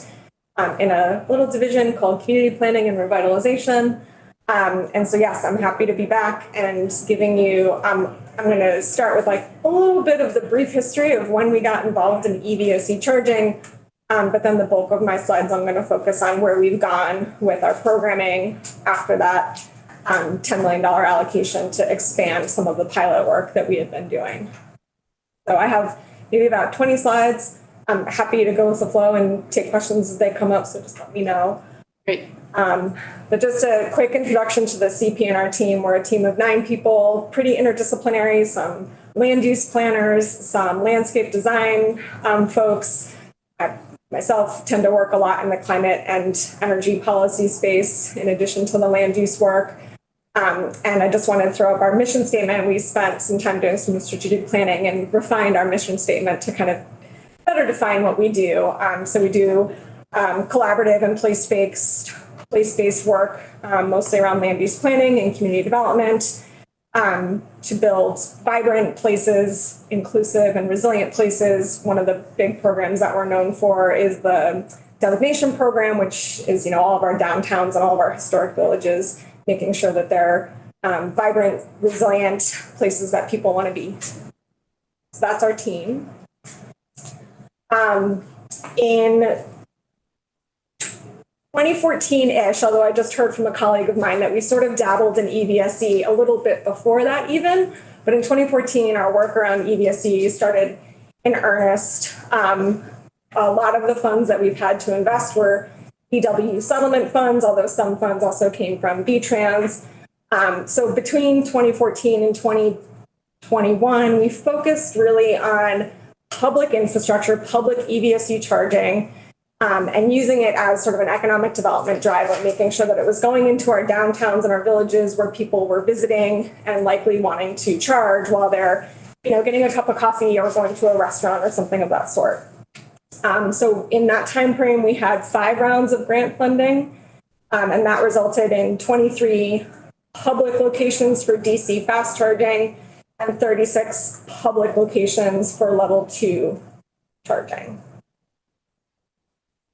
in a little division called Community Planning and Revitalization. And so, yes, I'm happy to be back and giving you, I'm going to start with like a little bit of the brief history of when we got involved in EVSE charging. But then the bulk of my slides, I'm going to focus on where we've gone with our programming after that. $10 million allocation to expand some of the pilot work that we have been doing. So I have maybe about 20 slides. I'm happy to go with the flow and take questions as they come up, so just let me know. Great. But just a quick introduction to the CP&R team. We're a team of 9 people, pretty interdisciplinary, some land use planners, some landscape design folks. I myself tend to work a lot in the climate and energy policy space in addition to the land use work. And I just wanted to throw up our mission statement. We spent some time doing some strategic planning and refined our mission statement to kind of better define what we do. So we do collaborative and place-based work, mostly around land use planning and community development, to build vibrant places, inclusive and resilient places. One of the big programs that we're known for is the Designation Program, which is, you know, all of our downtowns and all of our historic villages, making sure that they're vibrant, resilient places that people want to be. So that's our team. In 2014-ish, although I just heard from a colleague of mine that we sort of dabbled in EVSE a little bit before that even, but in 2014, our work around EVSE started in earnest. A lot of the funds that we've had to invest were EW settlement funds, although some funds also came from VTrans. So between 2014 and 2021, we focused really on public infrastructure, public EVSE charging, and using it as sort of an economic development driver, making sure that it was going into our downtowns and our villages where people were visiting and likely wanting to charge while they're, you know, getting a cup of coffee or going to a restaurant or something of that sort. So in that time frame, we had 5 rounds of grant funding, and that resulted in 23 public locations for DC fast charging and 36 public locations for level 2 charging.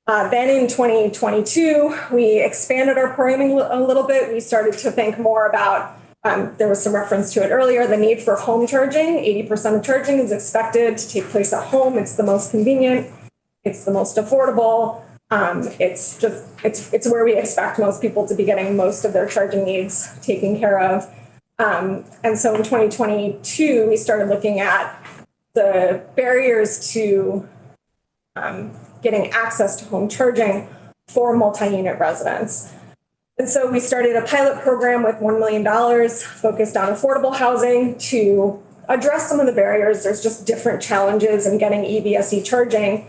Then in 2022, we expanded our programming a little bit. We started to think more about There was some reference to it earlier, the need for home charging. 80% of charging is expected to take place at home. It's the most convenient. It's the most affordable. It's where we expect most people to be getting most of their charging needs taken care of. And so in 2022, we started looking at the barriers to getting access to home charging for multi-unit residents. And so we started a pilot program with $1 million focused on affordable housing to address some of the barriers. There's just different challenges in getting EVSE charging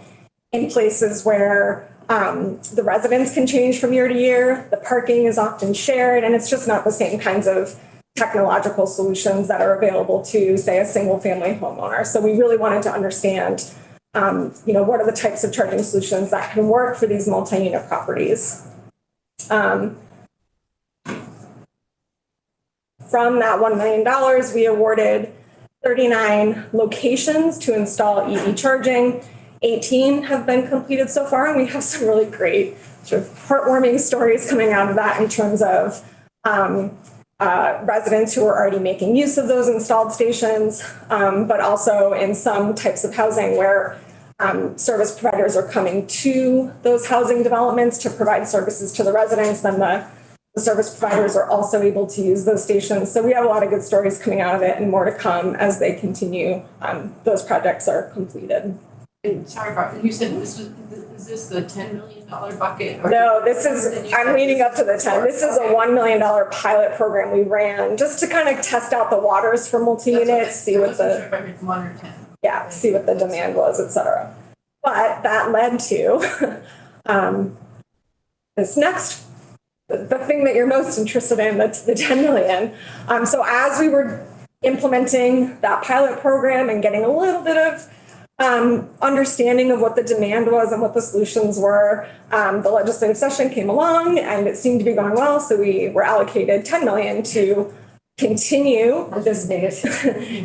in places where the residents can change from year to year. The parking is often shared, and it's just not the same kinds of technological solutions that are available to, say, a single family homeowner. So we really wanted to understand, what are the types of charging solutions that can work for these multi-unit properties. From that $1 million, we awarded 39 locations to install EV charging. 18 have been completed so far, and we have some really great sort of heartwarming stories coming out of that in terms of residents who are already making use of those installed stations, but also in some types of housing where service providers are coming to those housing developments to provide services to the residents, then the service providers are also able to use those stations. So we have a lot of good stories coming out of it and more to come as they continue. Those projects are completed. And sorry, Barbara, you said is this the $10 million bucket? No, I'm leading up to the 10. This is a $1 million pilot program we ran just to kind of test out the waters for multi-units, see what the 1 or 10. Yeah, see what the demand was, et cetera. But that led to this next, the thing that you're most interested in, that's the 10 million. So as we were implementing that pilot program and getting a little bit of understanding of what the demand was and what the solutions were, the legislative session came along and it seemed to be going well. So we were allocated 10 million to continue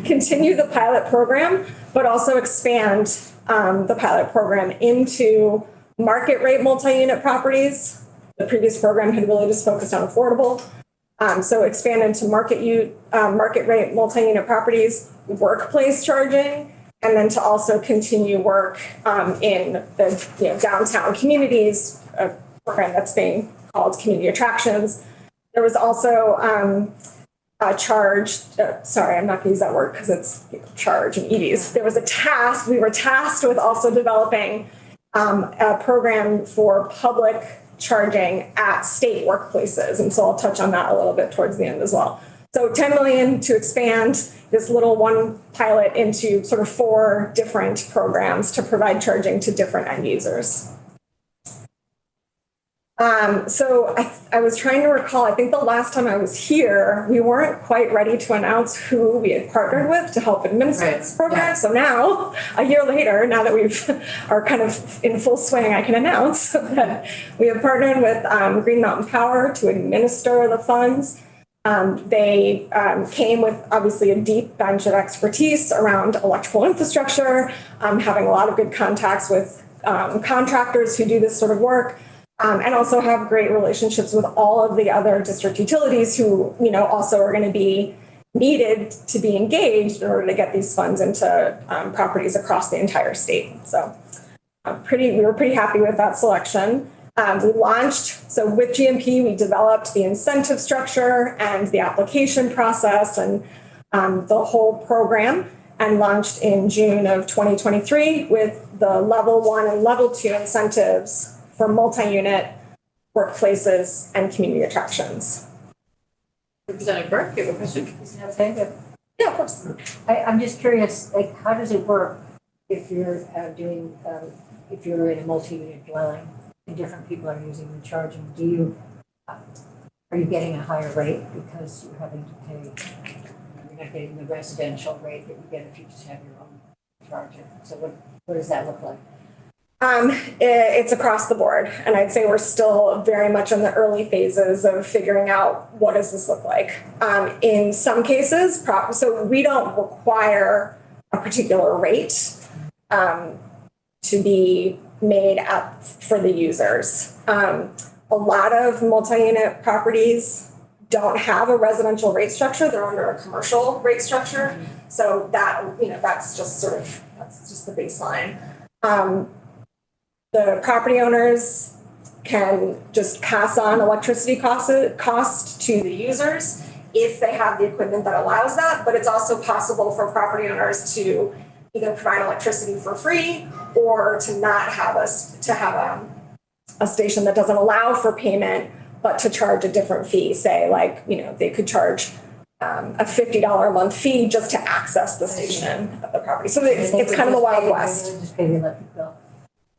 continue the pilot program, but also expand the pilot program into market rate multi-unit properties. The previous program had really just focused on affordable. So expand into market rate multi-unit properties, workplace charging, and then to also continue work in the downtown communities, a program that's being called Community Attractions. There was also sorry, I'm not gonna use that word because it's charge and EVs. There was a task, we were tasked with also developing a program for public charging at state workplaces. And so I'll touch on that a little bit towards the end as well. So 10 million to expand this little one pilot into sort of 4 different programs to provide charging to different end users. So I was trying to recall, I think the last time I was here, we weren't quite ready to announce who we had partnered with to help administer this program. Yeah. So now, a year later, now that we are kind of in full swing, I can announce that we have partnered with Green Mountain Power to administer the funds. They came with obviously a deep bench of expertise around electrical infrastructure, having a lot of good contacts with contractors who do this sort of work. And also have great relationships with all of the other district utilities who, also are going to be needed to be engaged in order to get these funds into properties across the entire state. So we were pretty happy with that selection. We launched, so with GMP, we developed the incentive structure and the application process and the whole program, and launched in June of 2023 with the level 1 and level 2 incentives for multi-unit workplaces and community attractions. Representative Burke, you have a question? Is that okay? Yeah, of course. I'm just curious, how does it work if you're if you're in a multi-unit dwelling and different people are using the charging? Are you getting a higher rate because you're having to pay? You're not getting the residential rate that you get if you just have your own charger. So what does that look like? It's across the board. And I'd say we're still very much in the early phases of figuring out what does this look like. In some cases, so we don't require a particular rate to be made up for the users. A lot of multi-unit properties don't have a residential rate structure, they're under a commercial rate structure. So that, that's just the baseline. The property owners can just pass on electricity cost to the users if they have the equipment that allows that, but it's also possible for property owners to either provide electricity for free or to not have a station that doesn't allow for payment, but to charge a different fee, say they could charge a $50 a month fee just to access the station of the property. So it's kind of a Wild West. Just pay the electric bill.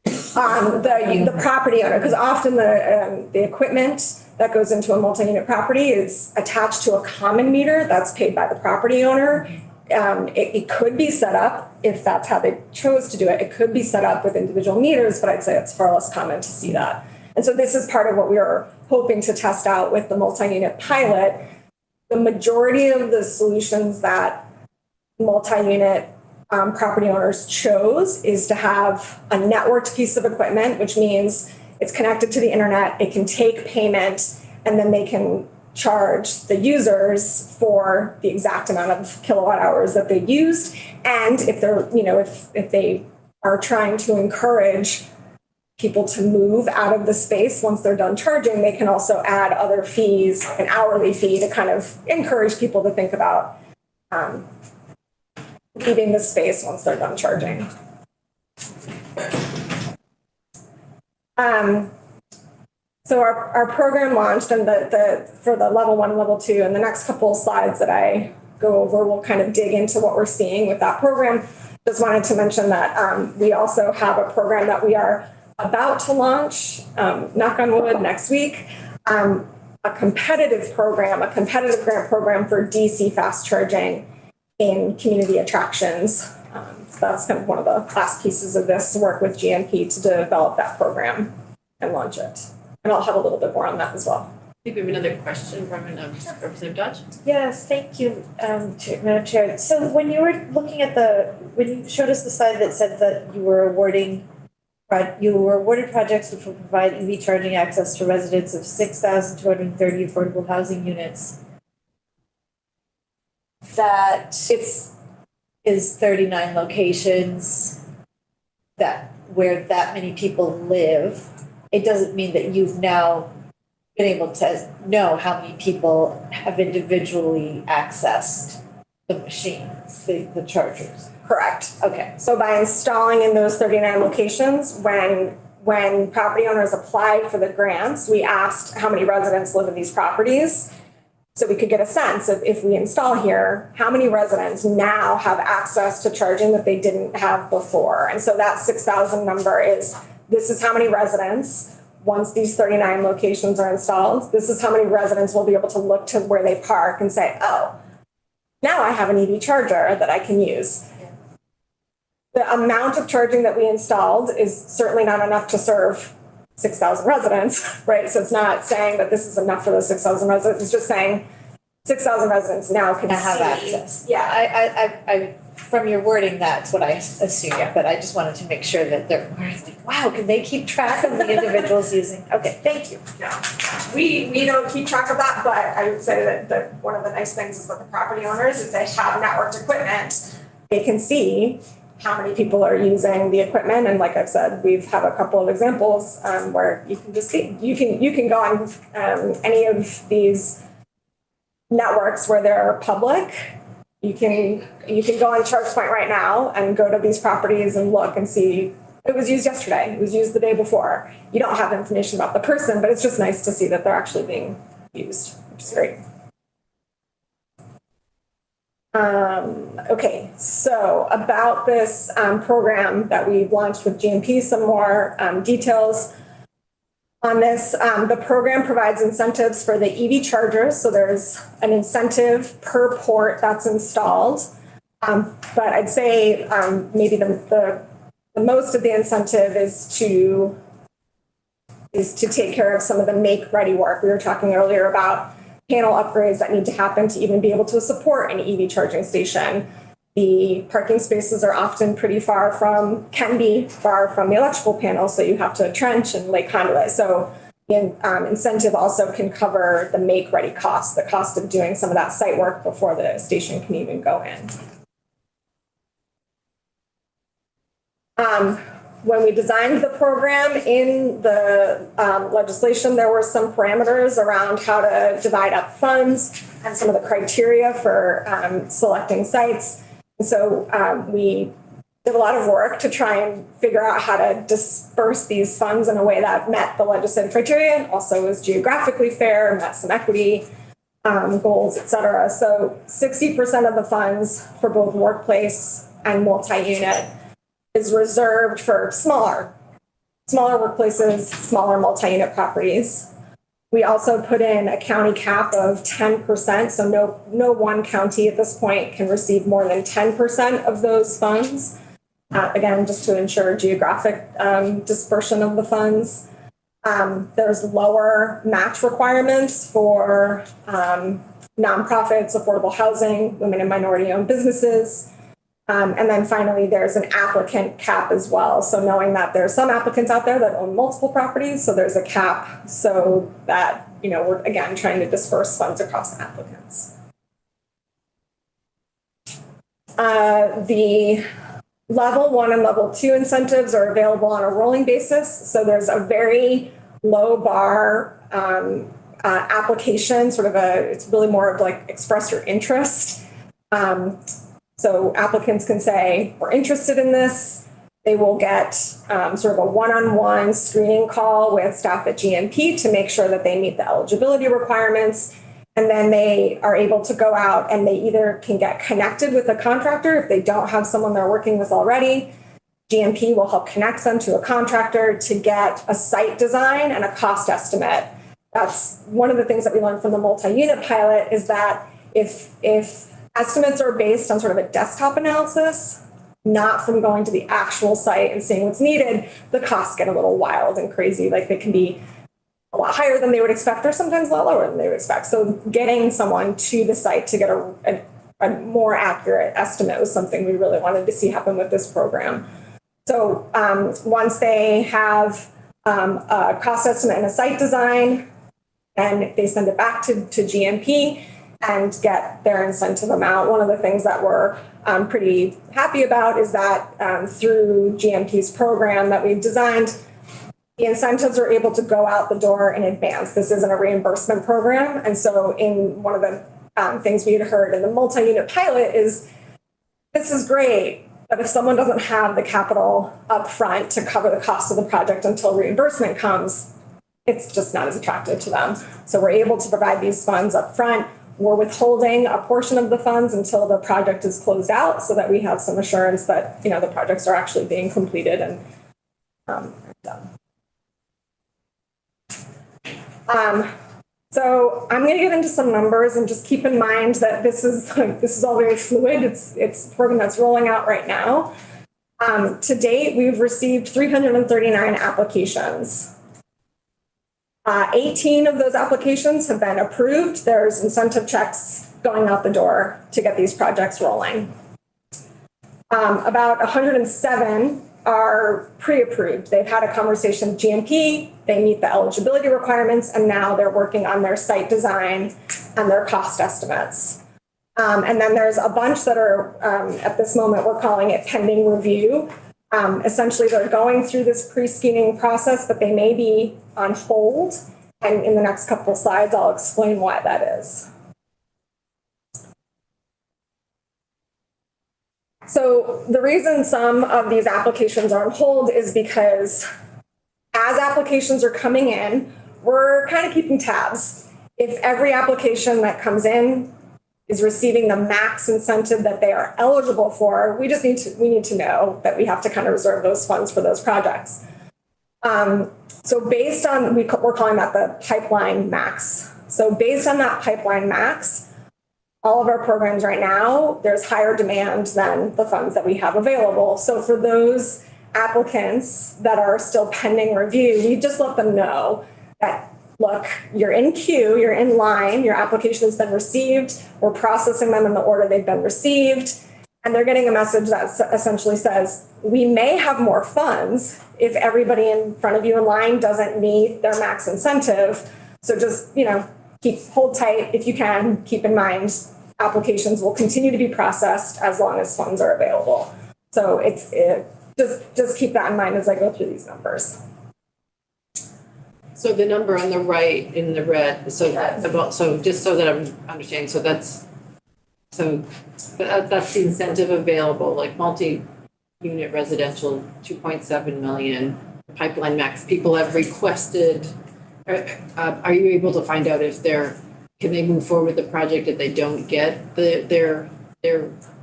The property owner, because often the equipment that goes into a multi-unit property is attached to a common meter that's paid by the property owner. It could be set up, if that's how they chose to do it, it could be set up with individual meters, but I'd say it's far less common to see that. And so this is part of what we are hoping to test out with the multi-unit pilot. The majority of the solutions that multi-unit property owners chose is to have a networked piece of equipment, which means it's connected to the internet, it can take payment, and then they can charge the users for the exact amount of kilowatt hours that they used. And if they're, if they are trying to encourage people to move out of the space once they're done charging, they can also add other fees, an hourly fee, to kind of encourage people to think about leaving the space once they're done charging. So our program launched, and for the level 1 and level 2, and the next couple of slides that I go over, we'll kind of dig into what we're seeing with that program. Just wanted to mention that we also have a program that we are about to launch, knock on wood, next week, a competitive grant program for DC fast charging in community attractions. So that's kind of one of the last pieces of this work with GMP to develop that program and launch it. And I'll have a little bit more on that as well. I think we have another question from Representative Dodge. Yes, thank you, Madam Chair. So when you were looking at when you showed us the slide that said that you were awarded projects which will provide EV charging access to residents of 6,230 affordable housing units, that is 39 locations where that many people live. It doesn't mean that you've now been able to know how many people have individually accessed the machines, the chargers. Correct. Okay. So by installing in those 39 locations, when property owners applied for the grants, we asked how many residents live in these properties. So we could get a sense of, if we install here, how many residents now have access to charging that they didn't have before. And so that 6,000 number this is how many residents, once these 39 locations are installed, this is how many residents will be able to look to where they park and say, oh, now I have an EV charger that I can use. The amount of charging that we installed is certainly not enough to serve 6,000 residents, right? So it's not saying that this is enough for those 6,000 residents. It's just saying 6,000 residents now can have see. access. Yeah. I from your wording, that's what I assumed, but I just wanted to make sure that wow, can they keep track of the individuals using? Okay, thank you. No, we don't keep track of that, but I would say that one of the nice things is that the property owners, if they have networked equipment, they can see how many people are using the equipment. And like I've said, we've had a couple of examples where you can just see, you can go on any of these networks where they're public. You can go on ChargePoint right now and go to these properties and look and see it was used yesterday, it was used the day before. You don't have information about the person, but it's just nice to see that they're actually being used, which is great. Okay, so about this program that we've launched with GMP, some more details on this. The program provides incentives for the EV chargers. So there's an incentive per port that's installed. But I'd say maybe the most of the incentive is to take care of some of the make-ready work. We were talking earlier about panel upgrades that need to happen to even be able to support an EV charging station. The parking spaces are often can be far from the electrical panel, so you have to trench and lay conduit. So incentive also can cover the make-ready cost, the cost of doing some of that site work before the station can even go in. When we designed the program in the legislation, there were some parameters around how to divide up funds and some of the criteria for selecting sites. And so we did a lot of work to try and figure out how to disperse these funds in a way that met the legislative criteria, and also was geographically fair, met some equity goals, et cetera. So 60% of the funds for both workplace and multi-unit is reserved for smaller workplaces, smaller multi-unit properties. We also put in a county cap of 10%, so no one county at this point can receive more than 10% of those funds. Again, just to ensure geographic dispersion of the funds. There's lower match requirements for nonprofits, affordable housing, women and minority-owned businesses. And then finally, there's an applicant cap as well. So knowing that there's some applicants out there that own multiple properties, so there's a cap so that, we're again trying to disperse funds across applicants. The level 1 and level 2 incentives are available on a rolling basis. So there's a very low bar application, it's really more of like express your interest. So applicants can say, we're interested in this. They will get sort of a one-on-one screening call with staff at GMP to make sure that they meet the eligibility requirements. And then they are able to go out and they either can get connected with a contractor if they don't have someone they're working with already. GMP will help connect them to a contractor to get a site design and a cost estimate. That's one of the things that we learned from the multi-unit pilot is that if estimates are based on sort of a desktop analysis, not from going to the actual site and seeing what's needed, the costs get a little wild and crazy. Like they can be a lot higher than they would expect or sometimes a lot lower than they would expect. So getting someone to the site to get a more accurate estimate was something we really wanted to see happen with this program. So once they have a cost estimate and a site design, and they send it back to GMP, and get their incentive amount. One of the things that we're pretty happy about is that through GMP's program that we've designed, the incentives are able to go out the door in advance. This isn't a reimbursement program. And so in one of the things we had heard in the multi-unit pilot is, this is great, but if someone doesn't have the capital up front to cover the cost of the project until reimbursement comes, it's just not as attractive to them. So we're able to provide these funds up front. We're withholding a portion of the funds until the project is closed out so that we have some assurance that, the projects are actually being completed and done. So I'm going to get into some numbers and just keep in mind that this is all very fluid. It's a program that's rolling out right now. To date, we've received 339 applications. 18 of those applications have been approved. There's incentive checks going out the door to get these projects rolling. About 107 are pre-approved. They've had a conversation with GMP, they meet the eligibility requirements, and now they're working on their site design and their cost estimates. And then there's a bunch that are, at this moment, we're calling it pending review. Essentially, they're going through this pre-screening process, but they may be on hold. And in the next couple of slides, I'll explain why that is. So the reason some of these applications are on hold is because as applications are coming in, we're kind of keeping tabs. If every application that comes in is receiving the max incentive that they are eligible for, we need to know that we have to kind of reserve those funds for those projects. So based on, we're calling that the pipeline max. So based on that pipeline max, all of our programs right now, there's higher demand than the funds that we have available. So for those applicants that are still pending review, we just let them know that, look, you're in queue, you're in line, your application has been received, we're processing them in the order they've been received, And they're getting a message that essentially says, we may have more funds if everybody in front of you in line doesn't meet their max incentive. So just, hold tight if you can. Keep in mind, applications will continue to be processed as long as funds are available. So just keep that in mind as I go through these numbers. So the number on the right in the red, so just so that I'm understanding, that's the incentive available, like multi-unit residential, 2.7 million, pipeline max, people have requested, are you able to find out if can they move forward with the project if they don't get their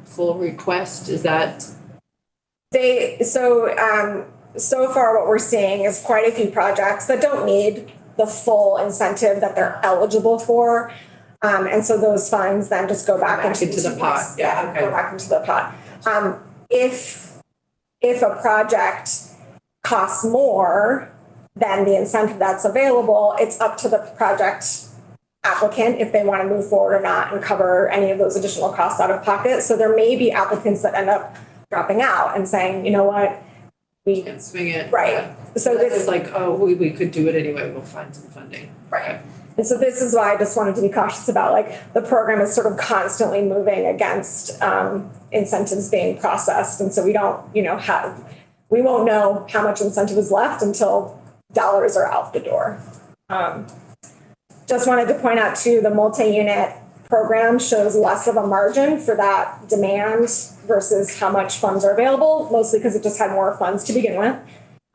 full request? Is that? So far what we're seeing is quite a few projects that don't need the full incentive that they're eligible for. And so those funds then just go back into the pot. Yeah, okay. Go back into the pot. If a project costs more than the incentive that's available, it's up to the project applicant if they want to move forward or not and cover any of those additional costs out of pocket. So there may be applicants that end up dropping out and saying, you know what, we Can't swing it. right. So this is like, we could do it anyway, we'll find some funding. Right. And so this is why I just wanted to be cautious about, like, the program is sort of constantly moving against incentives being processed. And so we don't, we won't know how much incentive is left until dollars are out the door. Just wanted to point out too, the multi-unit program shows less of a margin for that demand versus how much funds are available, mostly because it just had more funds to begin with.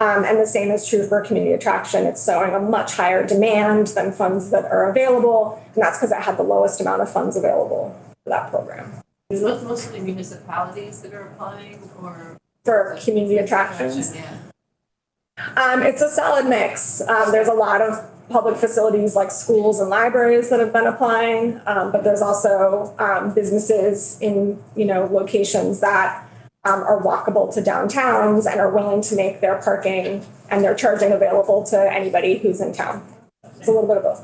And the same is true for community attraction. It's showing a much higher demand than funds that are available. And that's because it had the lowest amount of funds available for that program. Is it mostly municipalities that are applying or? For community attractions? It's a solid mix. There's a lot of public facilities like schools and libraries that have been applying, but there's also businesses in locations that are walkable to downtowns and are willing to make their parking and their charging available to anybody who's in town. It's a little bit of both.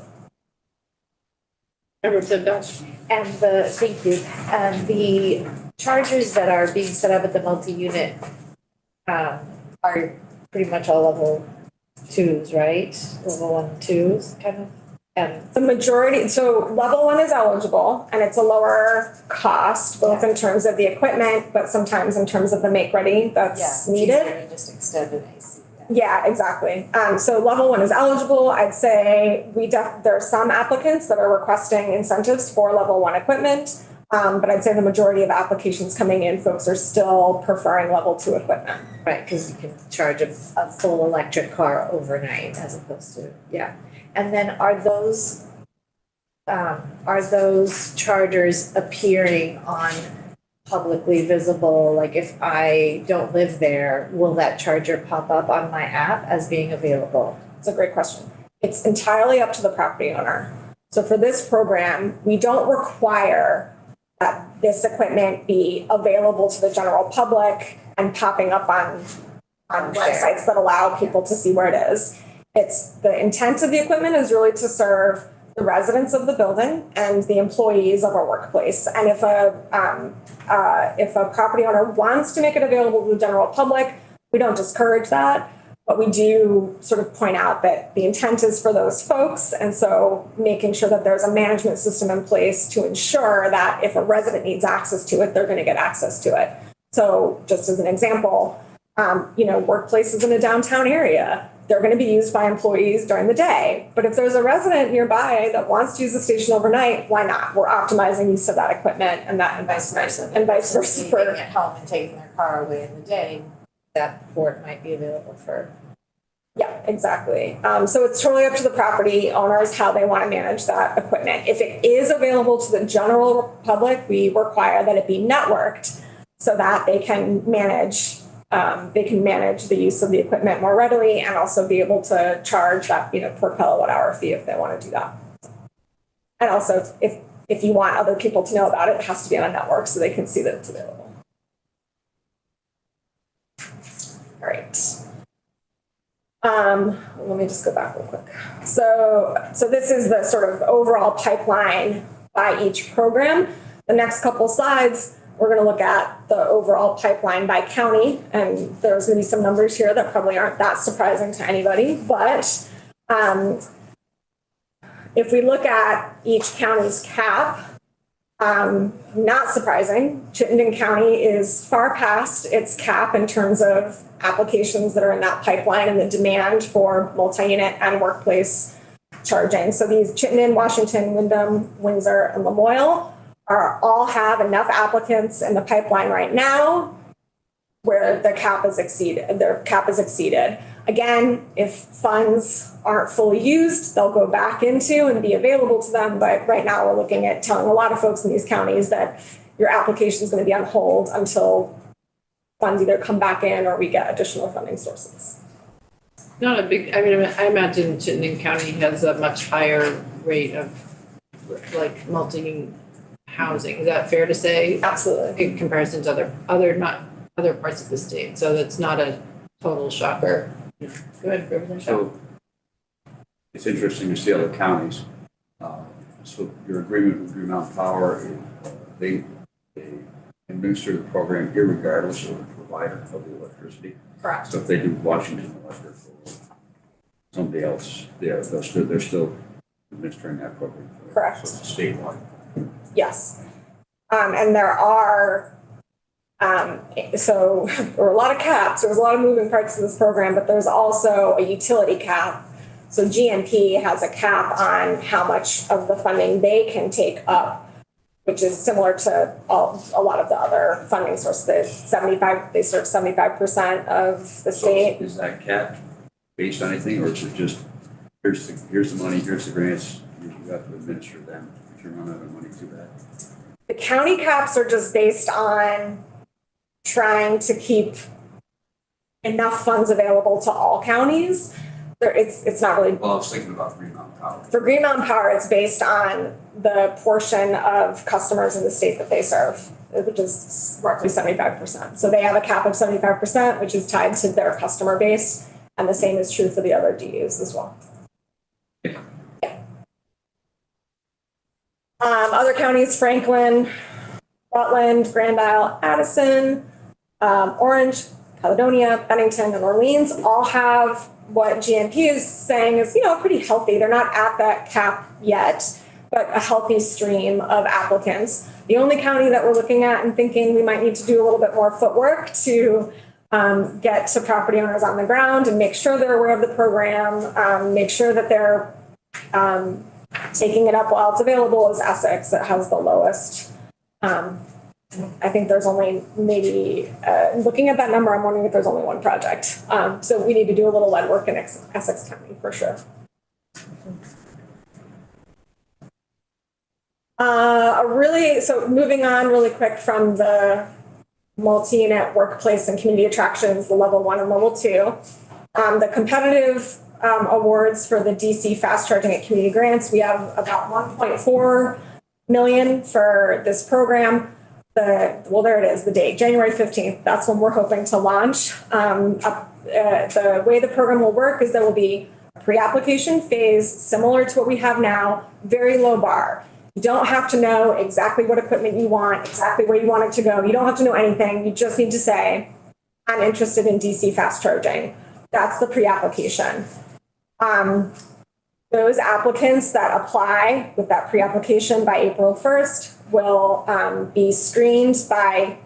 Thank you. And the chargers that are being set up at the multi-unit are pretty much all level 2s, right? Level 1 and 2s, kind of. And the majority, so level 1 is eligible and it's a lower cost, both in terms of the equipment, but sometimes in terms of the make ready that's needed. Just extend an AC. Yeah, exactly. So level 1 is eligible. I'd say there are some applicants that are requesting incentives for level 1 equipment, but I'd say the majority of applications coming in, folks are still preferring level 2 equipment. Right, because you can charge a full electric car overnight as opposed to, And then are those chargers appearing on publicly visible? Like if I don't live there, will that charger pop up on my app as being available? It's a great question. It's entirely up to the property owner. So for this program, we don't require that this equipment be available to the general public and popping up on websites that allow people to see where it is. It's the intent of the equipment is really to serve the residents of the building and the employees of our workplace. And if a property owner wants to make it available to the general public, we don't discourage that, but we do sort of point out that the intent is for those folks. And so making sure that there's a management system in place to ensure that if a resident needs access to it, they're going to get access to it. So just as an example, workplaces in a downtown area, they're going to be used by employees during the day. But if there's a resident nearby that wants to use the station overnight, why not? We're optimizing use of that equipment and vice versa. And vice versa. Being at home and taking their car away in the day, that port might be available for. Yeah, exactly. So it's totally up to the property owners how they want to manage that equipment. If it is available to the general public, we require that it be networked so that they can manage the use of the equipment more readily and also be able to charge that per kilowatt hour fee if they want to do that. And also if you want other people to know about it, it has to be on a network so they can see that it's available. All right. Let me just go back real quick. So this is the sort of overall pipeline by each program. The next couple slides we're going to look at the overall pipeline by county, and there's going to be some numbers here that probably aren't that surprising to anybody, but if we look at each county's cap, not surprising, Chittenden County is far past its cap in terms of applications that are in that pipeline and the demand for multi-unit and workplace charging. So these Chittenden, Washington, Windham, Windsor, and Lamoille all have enough applicants in the pipeline right now where their cap is exceeded. Again, if funds aren't fully used, they'll go back into and be available to them. But right now we're looking at telling a lot of folks in these counties that your application is going to be on hold until funds either come back in or we get additional funding sources. Not a big, I mean, I imagine Chittenden County has a much higher rate of like multi-housing. Is that fair to say? Absolutely. In comparison to other parts of the state. So that's not a total shocker. Go ahead, Representative. So it's interesting to see other counties. So your agreement with Green Mountain Power, they administer the program irregardless of the provider of the electricity. Correct. So if they do Washington Electric or somebody else, they're still administering that program. Correct. So it's statewide. Yes. And there are, so there were a lot of caps, there was a lot of moving parts to this program, but there's also a utility cap. So GMP has a cap on how much of the funding they can take up, which is similar to a lot of the other funding sources. They serve 75% of the state. So is that cap based on anything, or is it just, here's the money, here's the grants, you have to administer them, if you run out of money, too bad. The county caps are just based on trying to keep enough funds available to all counties. It's not really. Well, I was thinking about Green Mountain Power. For Green Mountain Power, it's based on the portion of customers in the state that they serve, which is roughly 75%. So they have a cap of 75%, which is tied to their customer base, and the same is true for the other DUs as well. Yeah. Other counties: Franklin, Rutland, Grand Isle, Addison, Orange, Caledonia, Bennington, and Orleans all have what GMP is saying is, pretty healthy. They're not at that cap yet, but a healthy stream of applicants. The only county that we're looking at and thinking we might need to do a little bit more footwork to get to property owners on the ground and make sure they're aware of the program, make sure that they're taking it up while it's available is Essex. That has the lowest. I think there's only maybe, looking at that number, I'm wondering if there's only one project. So we need to do a little lead work in Essex County for sure. So moving on really quick from the multi-unit workplace and community attractions, the level 1 and level 2, the competitive awards for the DC fast charging at community grants, we have about 1.4 million for this program. There it is, the date, January 15th. That's when we're hoping to launch. The way the program will work is there will be a pre-application phase similar to what we have now, very low bar. You don't have to know exactly what equipment you want, exactly where you want it to go. You don't have to know anything. You just need to say, I'm interested in DC fast charging. That's the pre-application. Those applicants that apply with that pre-application by April 1st will be screened by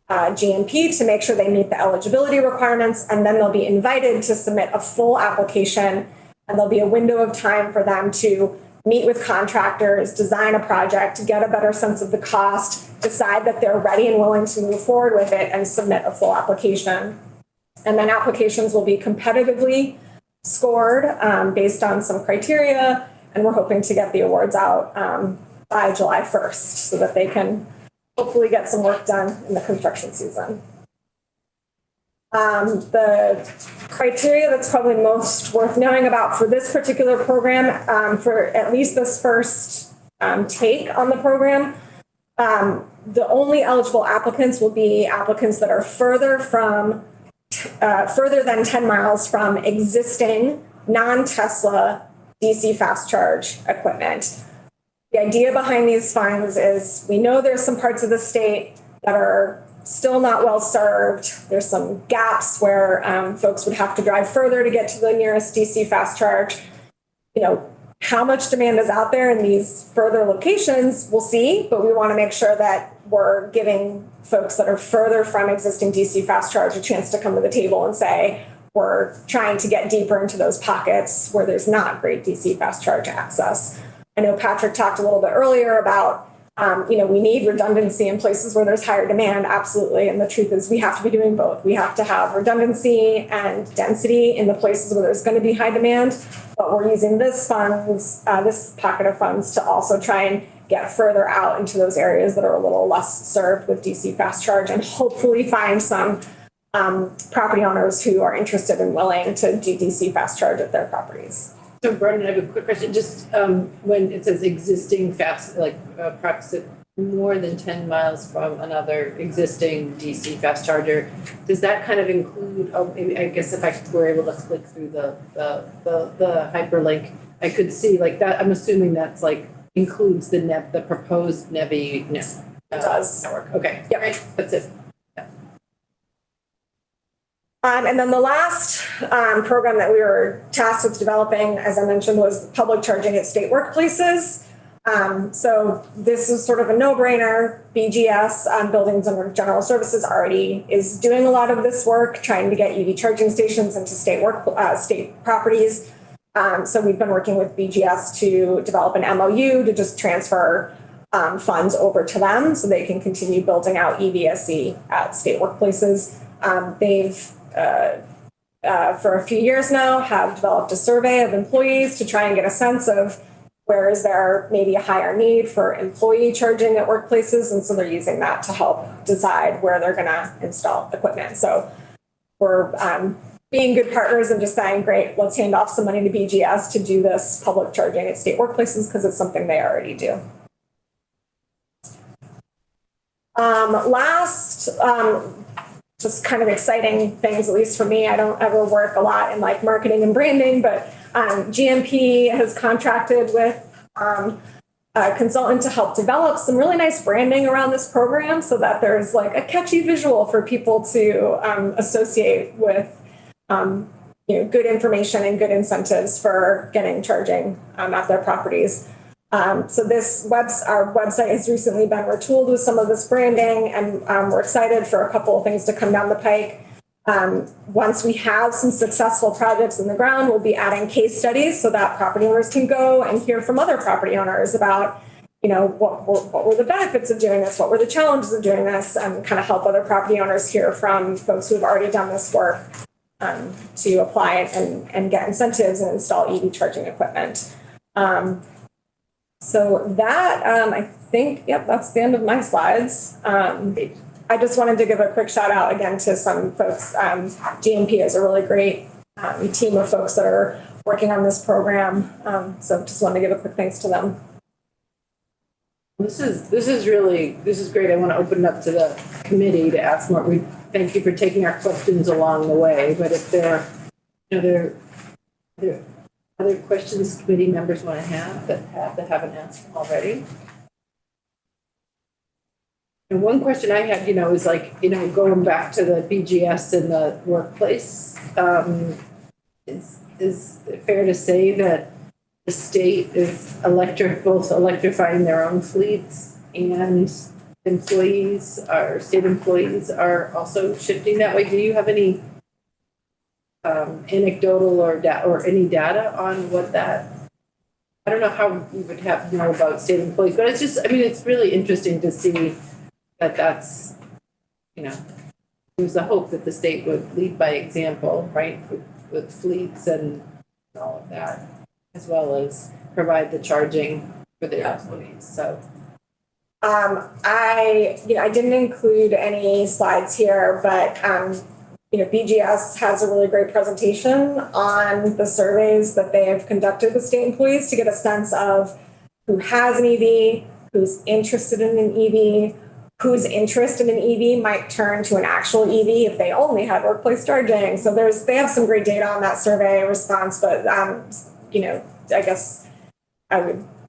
GMP to make sure they meet the eligibility requirements, and then they'll be invited to submit a full application, and there'll be a window of time for them to meet with contractors, design a project, get a better sense of the cost, decide that they're ready and willing to move forward with it, and submit a full application. And then applications will be competitively scored based on some criteria, and we're hoping to get the awards out by July 1st so that they can hopefully get some work done in the construction season. The criteria that's probably most worth knowing about for this particular program, for at least this first take on the program, the only eligible applicants will be applicants that are further than 10 miles from existing non-Tesla DC fast charge equipment. The idea behind these funds is we know there's some parts of the state that are still not well served. There's some gaps where folks would have to drive further to get to the nearest DC fast charge. You know, how much demand is out there in these further locations, we'll see, but we want to make sure that we're giving folks that are further from existing DC fast charge a chance to come to the table and say, we're trying to get deeper into those pockets where there's not great DC fast charge access. I know Patrick talked a little bit earlier about, we need redundancy in places where there's higher demand, absolutely. And the truth is we have to be doing both. We have to have redundancy and density in the places where there's going to be high demand, but we're using this pocket of funds to also try and get further out into those areas that are a little less served with DC fast charge and hopefully find some property owners who are interested and willing to do DC fast charge at their properties. So Brendan, I have a quick question. Just when it says existing fast, like perhaps more than 10 miles from another existing DC fast charger, does that kind of include, maybe, I guess if I were able to click through the hyperlink, I could see like that. I'm assuming that's like includes the proposed NEVI network. It does. Okay, Yep. Great. That's it. And then the last program that we were tasked with developing, as I mentioned, was public charging at state workplaces. So this is sort of a no-brainer. BGS, Buildings and General Services, already is doing a lot of this work, trying to get EV charging stations into state properties. So we've been working with BGS to develop an MOU to just transfer funds over to them so they can continue building out EVSE at state workplaces. They've for a few years now, have developed a survey of employees to try and get a sense of where is there maybe a higher need for employee charging at workplaces. And so they're using that to help decide where they're going to install equipment. So we're being good partners and just saying, great, let's hand off some money to BGS to do this public charging at state workplaces because it's something they already do. Just kind of exciting things, at least for me. I don't ever work a lot in like marketing and branding, but GMP has contracted with a consultant to help develop some really nice branding around this program so that there's like a catchy visual for people to associate with good information and good incentives for getting charging at their properties. So our website has recently been retooled with some of this branding, and we're excited for a couple of things to come down the pike. Once we have some successful projects in the ground, we'll be adding case studies so that property owners can go and hear from other property owners about, what were the benefits of doing this? What were the challenges of doing this? And kind of help other property owners hear from folks who have already done this work to apply it and get incentives and install EV charging equipment. So that, I think, that's the end of my slides. I just wanted to give a quick shout out again to some folks. GMP is a really great team of folks that are working on this program. So just wanted to give a quick thanks to them. This is great. I want to open it up to the committee to ask more. We thank you for taking our questions along the way. But if there are other questions committee members want to have that haven't asked them already. And one question I had, is like, going back to the BGS in the workplace, is it fair to say that the state is both electrifying their own fleets and state employees are also shifting that way? Do you have any anecdotal or any data on what that? I don't know how you would have to know about state employees, but it's really interesting to see that that's, there's a hope that the state would lead by example, right, with fleets and all of that, as well as provide the charging for their employees. So. I didn't include any slides here, but BGS has a really great presentation on the surveys that they have conducted with state employees to get a sense of who has an EV, who's interested in an EV, whose interest in an EV might turn to an actual EV if they only had workplace charging. So they have some great data on that survey response, but I guess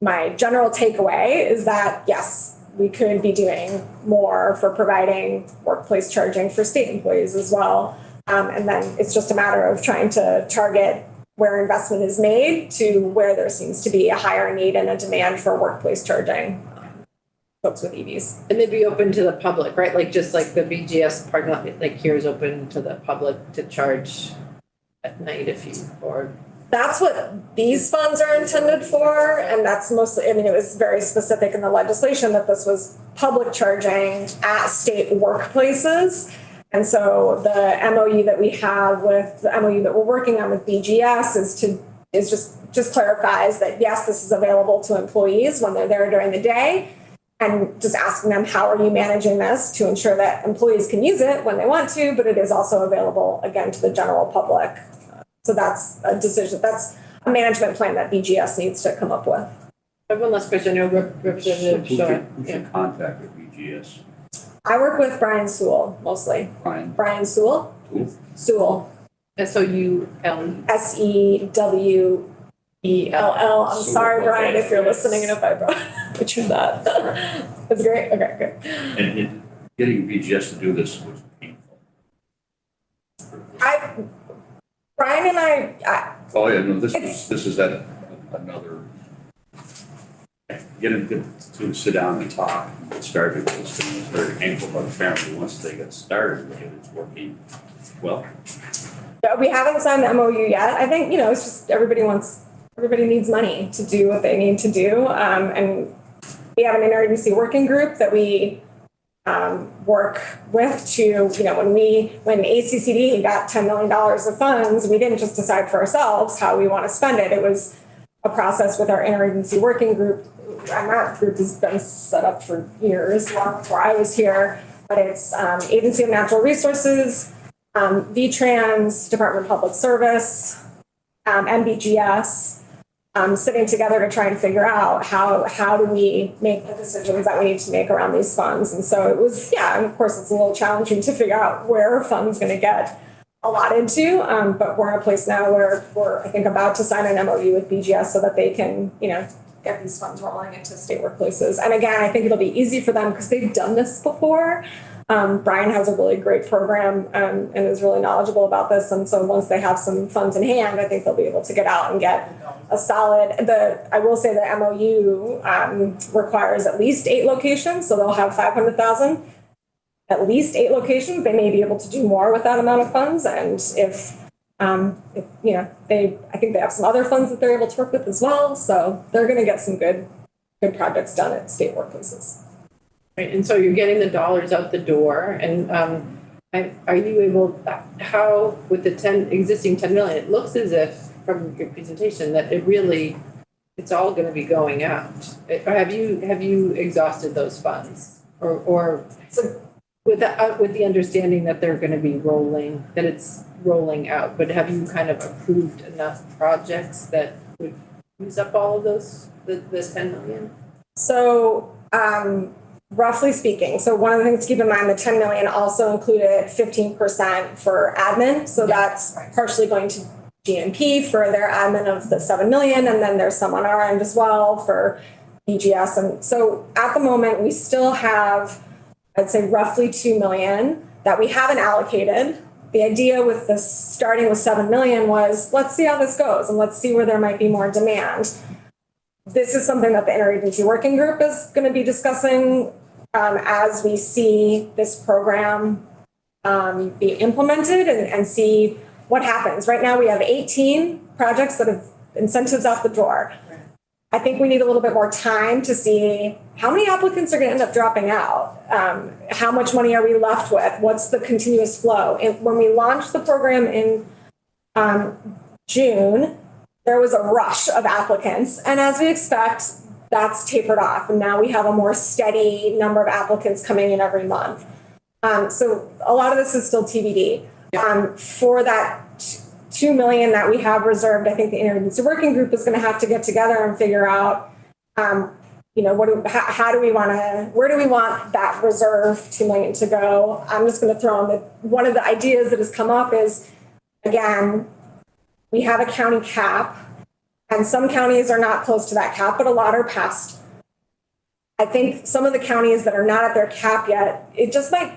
my general takeaway is that yes, we could be doing more for providing workplace charging for state employees as well. And then it's just a matter of trying to target where investment is made to where there seems to be a higher need and a demand for workplace charging, folks with EVs. And they'd be open to the public, right? Like just like the BGS parking lot, like here is open to the public to charge at night if you, or. That's what these funds are intended for, and that's mostly, I mean, it was very specific in the legislation that this was public charging at state workplaces. And so the MOU that we have with, the MOU that we're working on with BGS is just clarifies that yes, this is available to employees when they're there during the day, and just asking them, how are you managing this to ensure that employees can use it when they want to, but it is also available again to the general public. So that's a decision, that's a management plan that BGS needs to come up with. I have one last question. I know Representative Shaw. Who should contact the BGS? I work with Brian Sewell mostly. Brian Sewell? Who? Sewell. SOUL. SEWELL. I'm sorry, Brian, if you're listening and if I butchered that. That's great. Okay, good. And getting BGS to do this was painful. Brian and I Oh, yeah, no, this is at another, get them to sit down and talk and get started. It's very painful, but apparently once they get started with it, it's working well. we haven't signed the MOU yet. I think, it's just everybody needs money to do what they need to do. And we have an interagency working group that we work with to, when ACCD got $10 million of funds, we didn't just decide for ourselves how we want to spend it. It was a process with our interagency working group. And that group has been set up for years, long before I was here. But it's Agency of Natural Resources, VTrans, Department of Public Service, MBGS, sitting together to try and figure out how do we make the decisions that we need to make around these funds. And so it was, and of course it's a little challenging to figure out where funds going to get allotted to, but we're in a place now where we're, I think, about to sign an MOU with BGS so that they can, get these funds rolling into state workplaces. And again, I think it'll be easy for them because they've done this before. Brian has a really great program and is really knowledgeable about this. And so once they have some funds in hand, I think they'll be able to get out and get a solid, I will say the MOU requires at least 8 locations. So they'll have 500,000, at least 8 locations. They may be able to do more with that amount of funds. And if I think they have some other funds that they're able to work with as well. So they're going to get some good projects done at state workplaces. Right, and so you're getting the dollars out the door, and are you able? How with the existing 10 million? It looks as if from your presentation that it's all going to be going out. Have you exhausted those funds, or so with the understanding that they're going to be it's rolling out? But have you kind of approved enough projects that would use up all of those the 10 million? So. Roughly speaking, so one of the things to keep in mind, the 10 million also included 15% for admin. So that's partially going to GMP for their admin of the 7 million. And then there's some on our end as well for BGS. And so at the moment, we still have, I'd say roughly 2 million that we haven't allocated. The idea with this starting with 7 million was let's see how this goes and let's see where there might be more demand. This is something that the interagency working group is going to be discussing as we see this program be implemented and see what happens. Right now we have 18 projects that have incentives out the door. I think we need a little bit more time to see how many applicants are going to end up dropping out. How much money are we left with? What's the continuous flow? And when we launched the program in June, there was a rush of applicants. And as we expect, that's tapered off. And now we have a more steady number of applicants coming in every month. So a lot of this is still TBD. For that 2 million that we have reserved, I think the interagency working group is going to have to get together and figure out, where do we want that reserve 2 million to go? I'm just going to throw in one of the ideas that has come up is, again, we have a county cap, and some counties are not close to that cap, but a lot are past I think some of the counties that are not at their cap yet, it just might,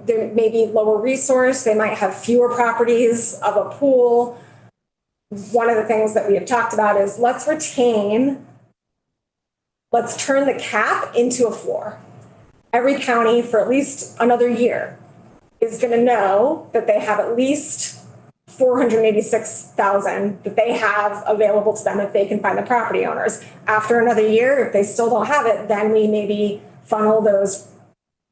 there may be lower resource, they might have fewer properties of a pool. One of the things that we have talked about is let's turn the cap into a floor. Every county for at least another year is going to know that they have at least 486,000 that they have available to them if they can find the property owners. After another year, if they still don't have it, then we maybe funnel those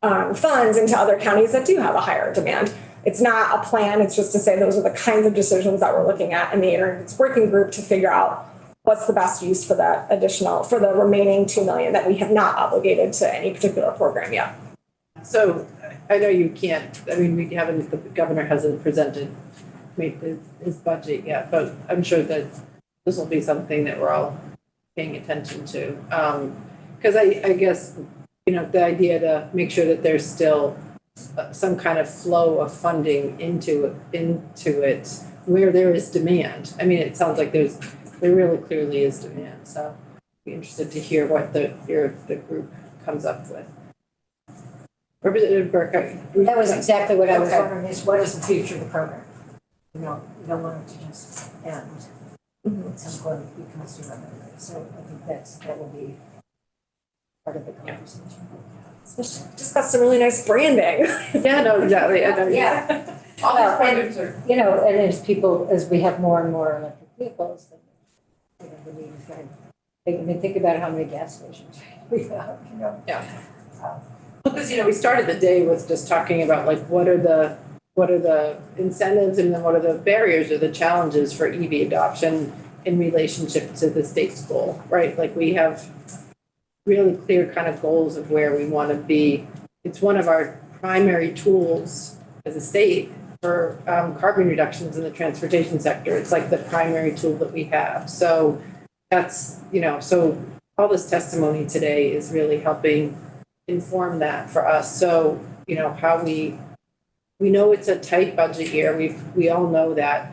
funds into other counties that do have a higher demand. It's not a plan, it's just to say those are the kinds of decisions that we're looking at in the Internet Working Group to figure out what's the best use for that additional, for the remaining 2 million that we have not obligated to any particular program yet. So I know you can't, I mean, the governor hasn't made his budget yet, but I'm sure that this will be something that we're all paying attention to. Because I guess, the idea to make sure that there's still some kind of flow of funding into it where there is demand. I mean, it sounds like there really clearly is demand. So I'd be interested to hear what the group comes up with. Representative Burke. That was exactly what I was Okay. wondering, is what is the future of the program? You don't want it to just end at some point it becomes too much. So I think that will be part of the conversation. Especially discuss some really nice branding. Yeah, no, exactly. I know. Yeah. All Well, these programs are. And as we have more and more electric vehicles, then the need is going to, think about how many gas stations we have, Yeah. Because, we started the day with just talking about like what are the incentives and then what are the barriers or the challenges for EV adoption in relationship to the state's goal, right? Like we have really clear kind of goals of where we want to be. It's one of our primary tools as a state for carbon reductions in the transportation sector. It's like the primary tool that we have. So that's, so all this testimony today is really helping inform that for us. So, how we know it's a tight budget year. We all know that,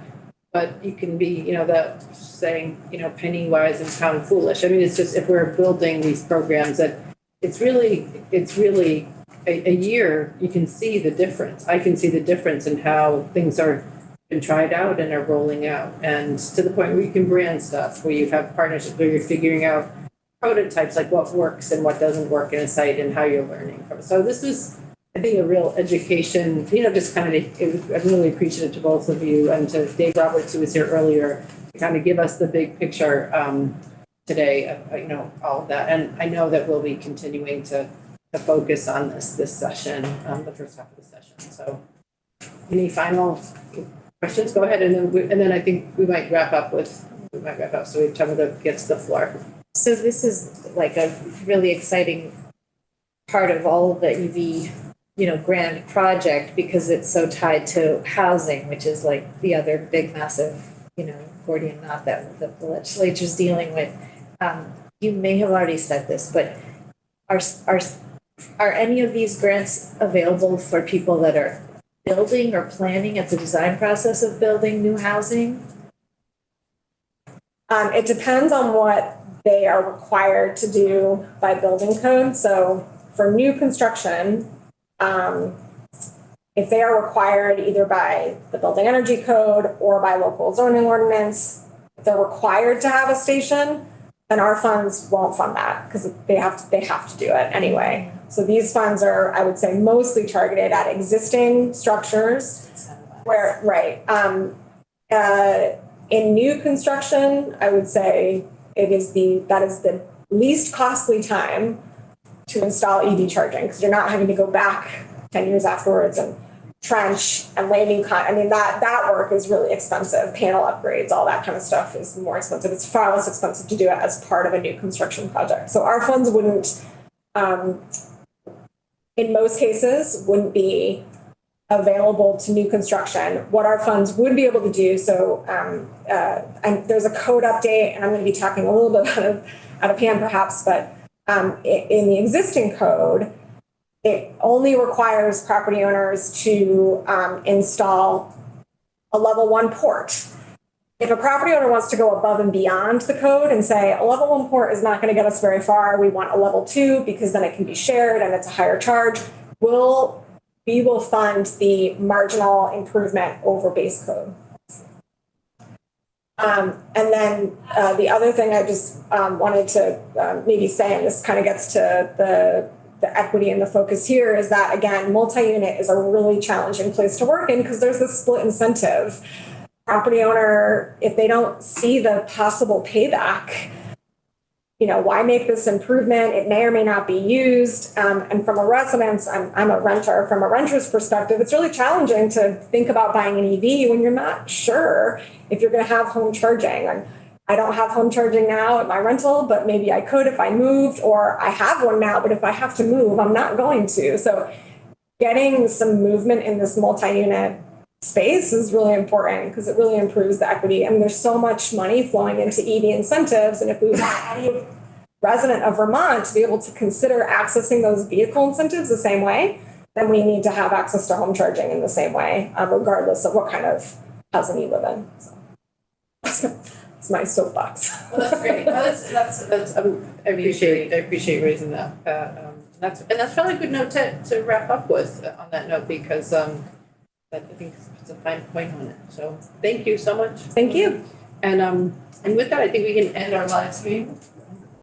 but you can be, the saying, penny wise and pound foolish. I mean, it's just, if we're building these programs that it's really a year, you can see the difference. I can see the difference in how things are been tried out and are rolling out. And to the point where you can brand stuff, where you have partnerships, where you're figuring out prototypes, like what works and what doesn't work in a site and how you're learning from it. So this was, I think, a real education, just kind of, I'm really appreciative to both of you and to Dave Roberts, who was here earlier, to kind of give us the big picture today, all of that. And I know that we'll be continuing to focus on this session, the first half of the session. So any final questions? Go ahead. And then I think we might wrap up so we have time to get to the floor. So this is like a really exciting part of all of the EV, grant project, because it's so tied to housing, which is like the other big, massive, Gordian knot that the legislature's dealing with. You may have already said this, but are any of these grants available for people that are building or planning at the design process of building new housing? It depends on what they are required to do by building code. So for new construction, if they are required either by the building energy code or by local zoning ordinance, if they're required to have a station, then our funds won't fund that because they have to do it anyway. So these funds are, I would say, mostly targeted at existing structures where, right. In new construction, I would say that is the least costly time to install EV charging, because you're not having to go back 10 years afterwards and trench and lay new that work is really expensive. Panel upgrades, all that kind of stuff is more expensive. It's far less expensive to do it as part of a new construction project. So our funds wouldn't, in most cases, wouldn't be available to new construction. What our funds would be able to do, so and there's a code update, and I'm going to be talking a little bit out of hand perhaps, but in the existing code, it only requires property owners to install a level 1 port. if a property owner wants to go above and beyond the code and say a level 1 port is not going to get us very far, we want a level 2 because then it can be shared and it's a higher charge, we will fund the marginal improvement over base code. And then the other thing I just wanted to maybe say, and this kind of gets to the equity and the focus here, is that, again, multi-unit is a really challenging place to work in because there's this split incentive. Property owner, if they don't see the possible payback, why make this improvement? It may or may not be used. And from a residence, I'm a renter. From a renter's perspective, it's really challenging to think about buying an EV when you're not sure if you're going to have home charging. And I don't have home charging now at my rental, but maybe I could if I moved, or I have one now, but if I have to move, I'm not going to. So getting some movement in this multi-unit space is really important because it really improves the equity. I mean, there's so much money flowing into EV incentives. And if we want any resident of Vermont to be able to consider accessing those vehicle incentives the same way, then we need to have access to home charging in the same way, regardless of what kind of housing you live in. So that's my soapbox. Well, that's great. No, that's I appreciate raising that. That's probably a good note to wrap up with on that note, because I think it's a fine point on it. So thank you so much. Thank you. And with that, I think we can end our live stream.